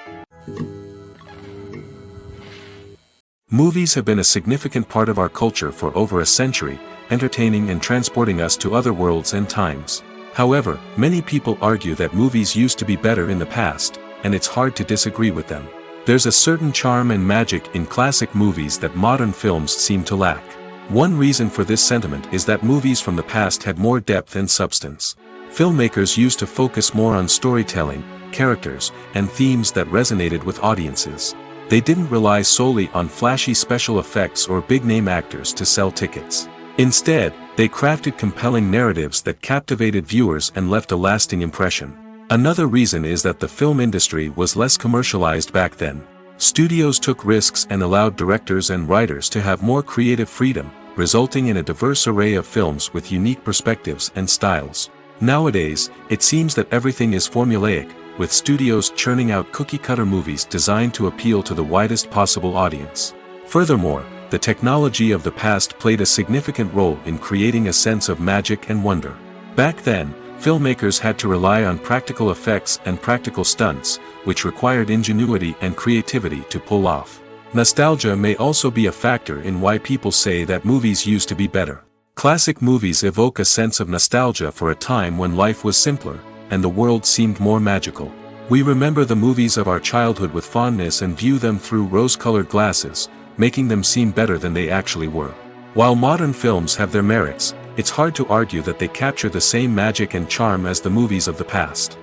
Movies have been a significant part of our culture for over a century, entertaining and transporting us to other worlds and times. However, many people argue that movies used to be better in the past, and it's hard to disagree with them. There's a certain charm and magic in classic movies that modern films seem to lack. One reason for this sentiment is that movies from the past had more depth and substance. Filmmakers used to focus more on storytelling, characters, and themes that resonated with audiences. They didn't rely solely on flashy special effects or big-name actors to sell tickets. Instead, they crafted compelling narratives that captivated viewers and left a lasting impression. Another reason is that the film industry was less commercialized back then. Studios took risks and allowed directors and writers to have more creative freedom, resulting in a diverse array of films with unique perspectives and styles. Nowadays, it seems that everything is formulaic, with studios churning out cookie-cutter movies designed to appeal to the widest possible audience. Furthermore, the technology of the past played a significant role in creating a sense of magic and wonder. Back then, filmmakers had to rely on practical effects and practical stunts, which required ingenuity and creativity to pull off. Nostalgia may also be a factor in why people say that movies used to be better. Classic movies evoke a sense of nostalgia for a time when life was simpler, and the world seemed more magical. We remember the movies of our childhood with fondness and view them through rose-colored glasses, making them seem better than they actually were. While modern films have their merits, it's hard to argue that they capture the same magic and charm as the movies of the past.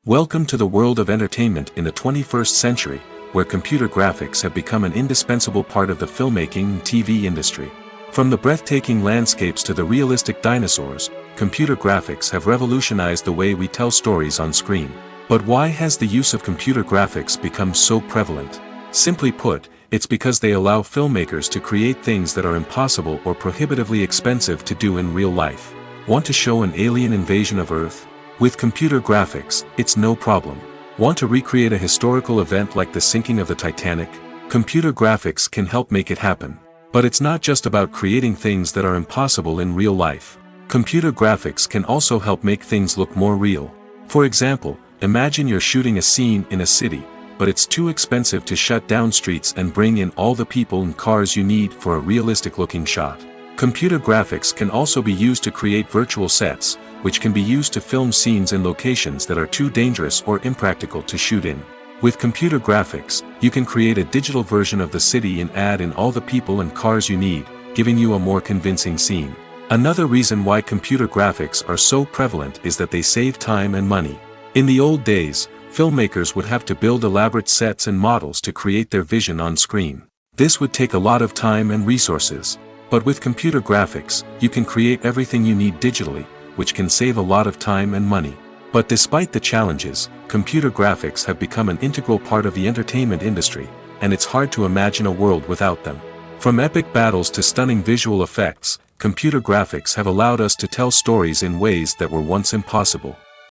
Welcome to the world of entertainment in the 21st century, where computer graphics have become an indispensable part of the filmmaking and TV industry. From the breathtaking landscapes to the realistic dinosaurs, computer graphics have revolutionized the way we tell stories on screen. But why has the use of computer graphics become so prevalent? Simply put, it's because they allow filmmakers to create things that are impossible or prohibitively expensive to do in real life. Want to show an alien invasion of Earth? With computer graphics, it's no problem. Want to recreate a historical event like the sinking of the Titanic? Computer graphics can help make it happen. But it's not just about creating things that are impossible in real life. Computer graphics can also help make things look more real. For example, imagine you're shooting a scene in a city, but it's too expensive to shut down streets and bring in all the people and cars you need for a realistic-looking shot. Computer graphics can also be used to create virtual sets, which can be used to film scenes in locations that are too dangerous or impractical to shoot in. With computer graphics, you can create a digital version of the city and add in all the people and cars you need, giving you a more convincing scene. Another reason why computer graphics are so prevalent is that they save time and money. In the old days, filmmakers would have to build elaborate sets and models to create their vision on screen. This would take a lot of time and resources. But with computer graphics, you can create everything you need digitally, which can save a lot of time and money. But despite the challenges, computer graphics have become an integral part of the entertainment industry, and it's hard to imagine a world without them. From epic battles to stunning visual effects, computer graphics have allowed us to tell stories in ways that were once impossible.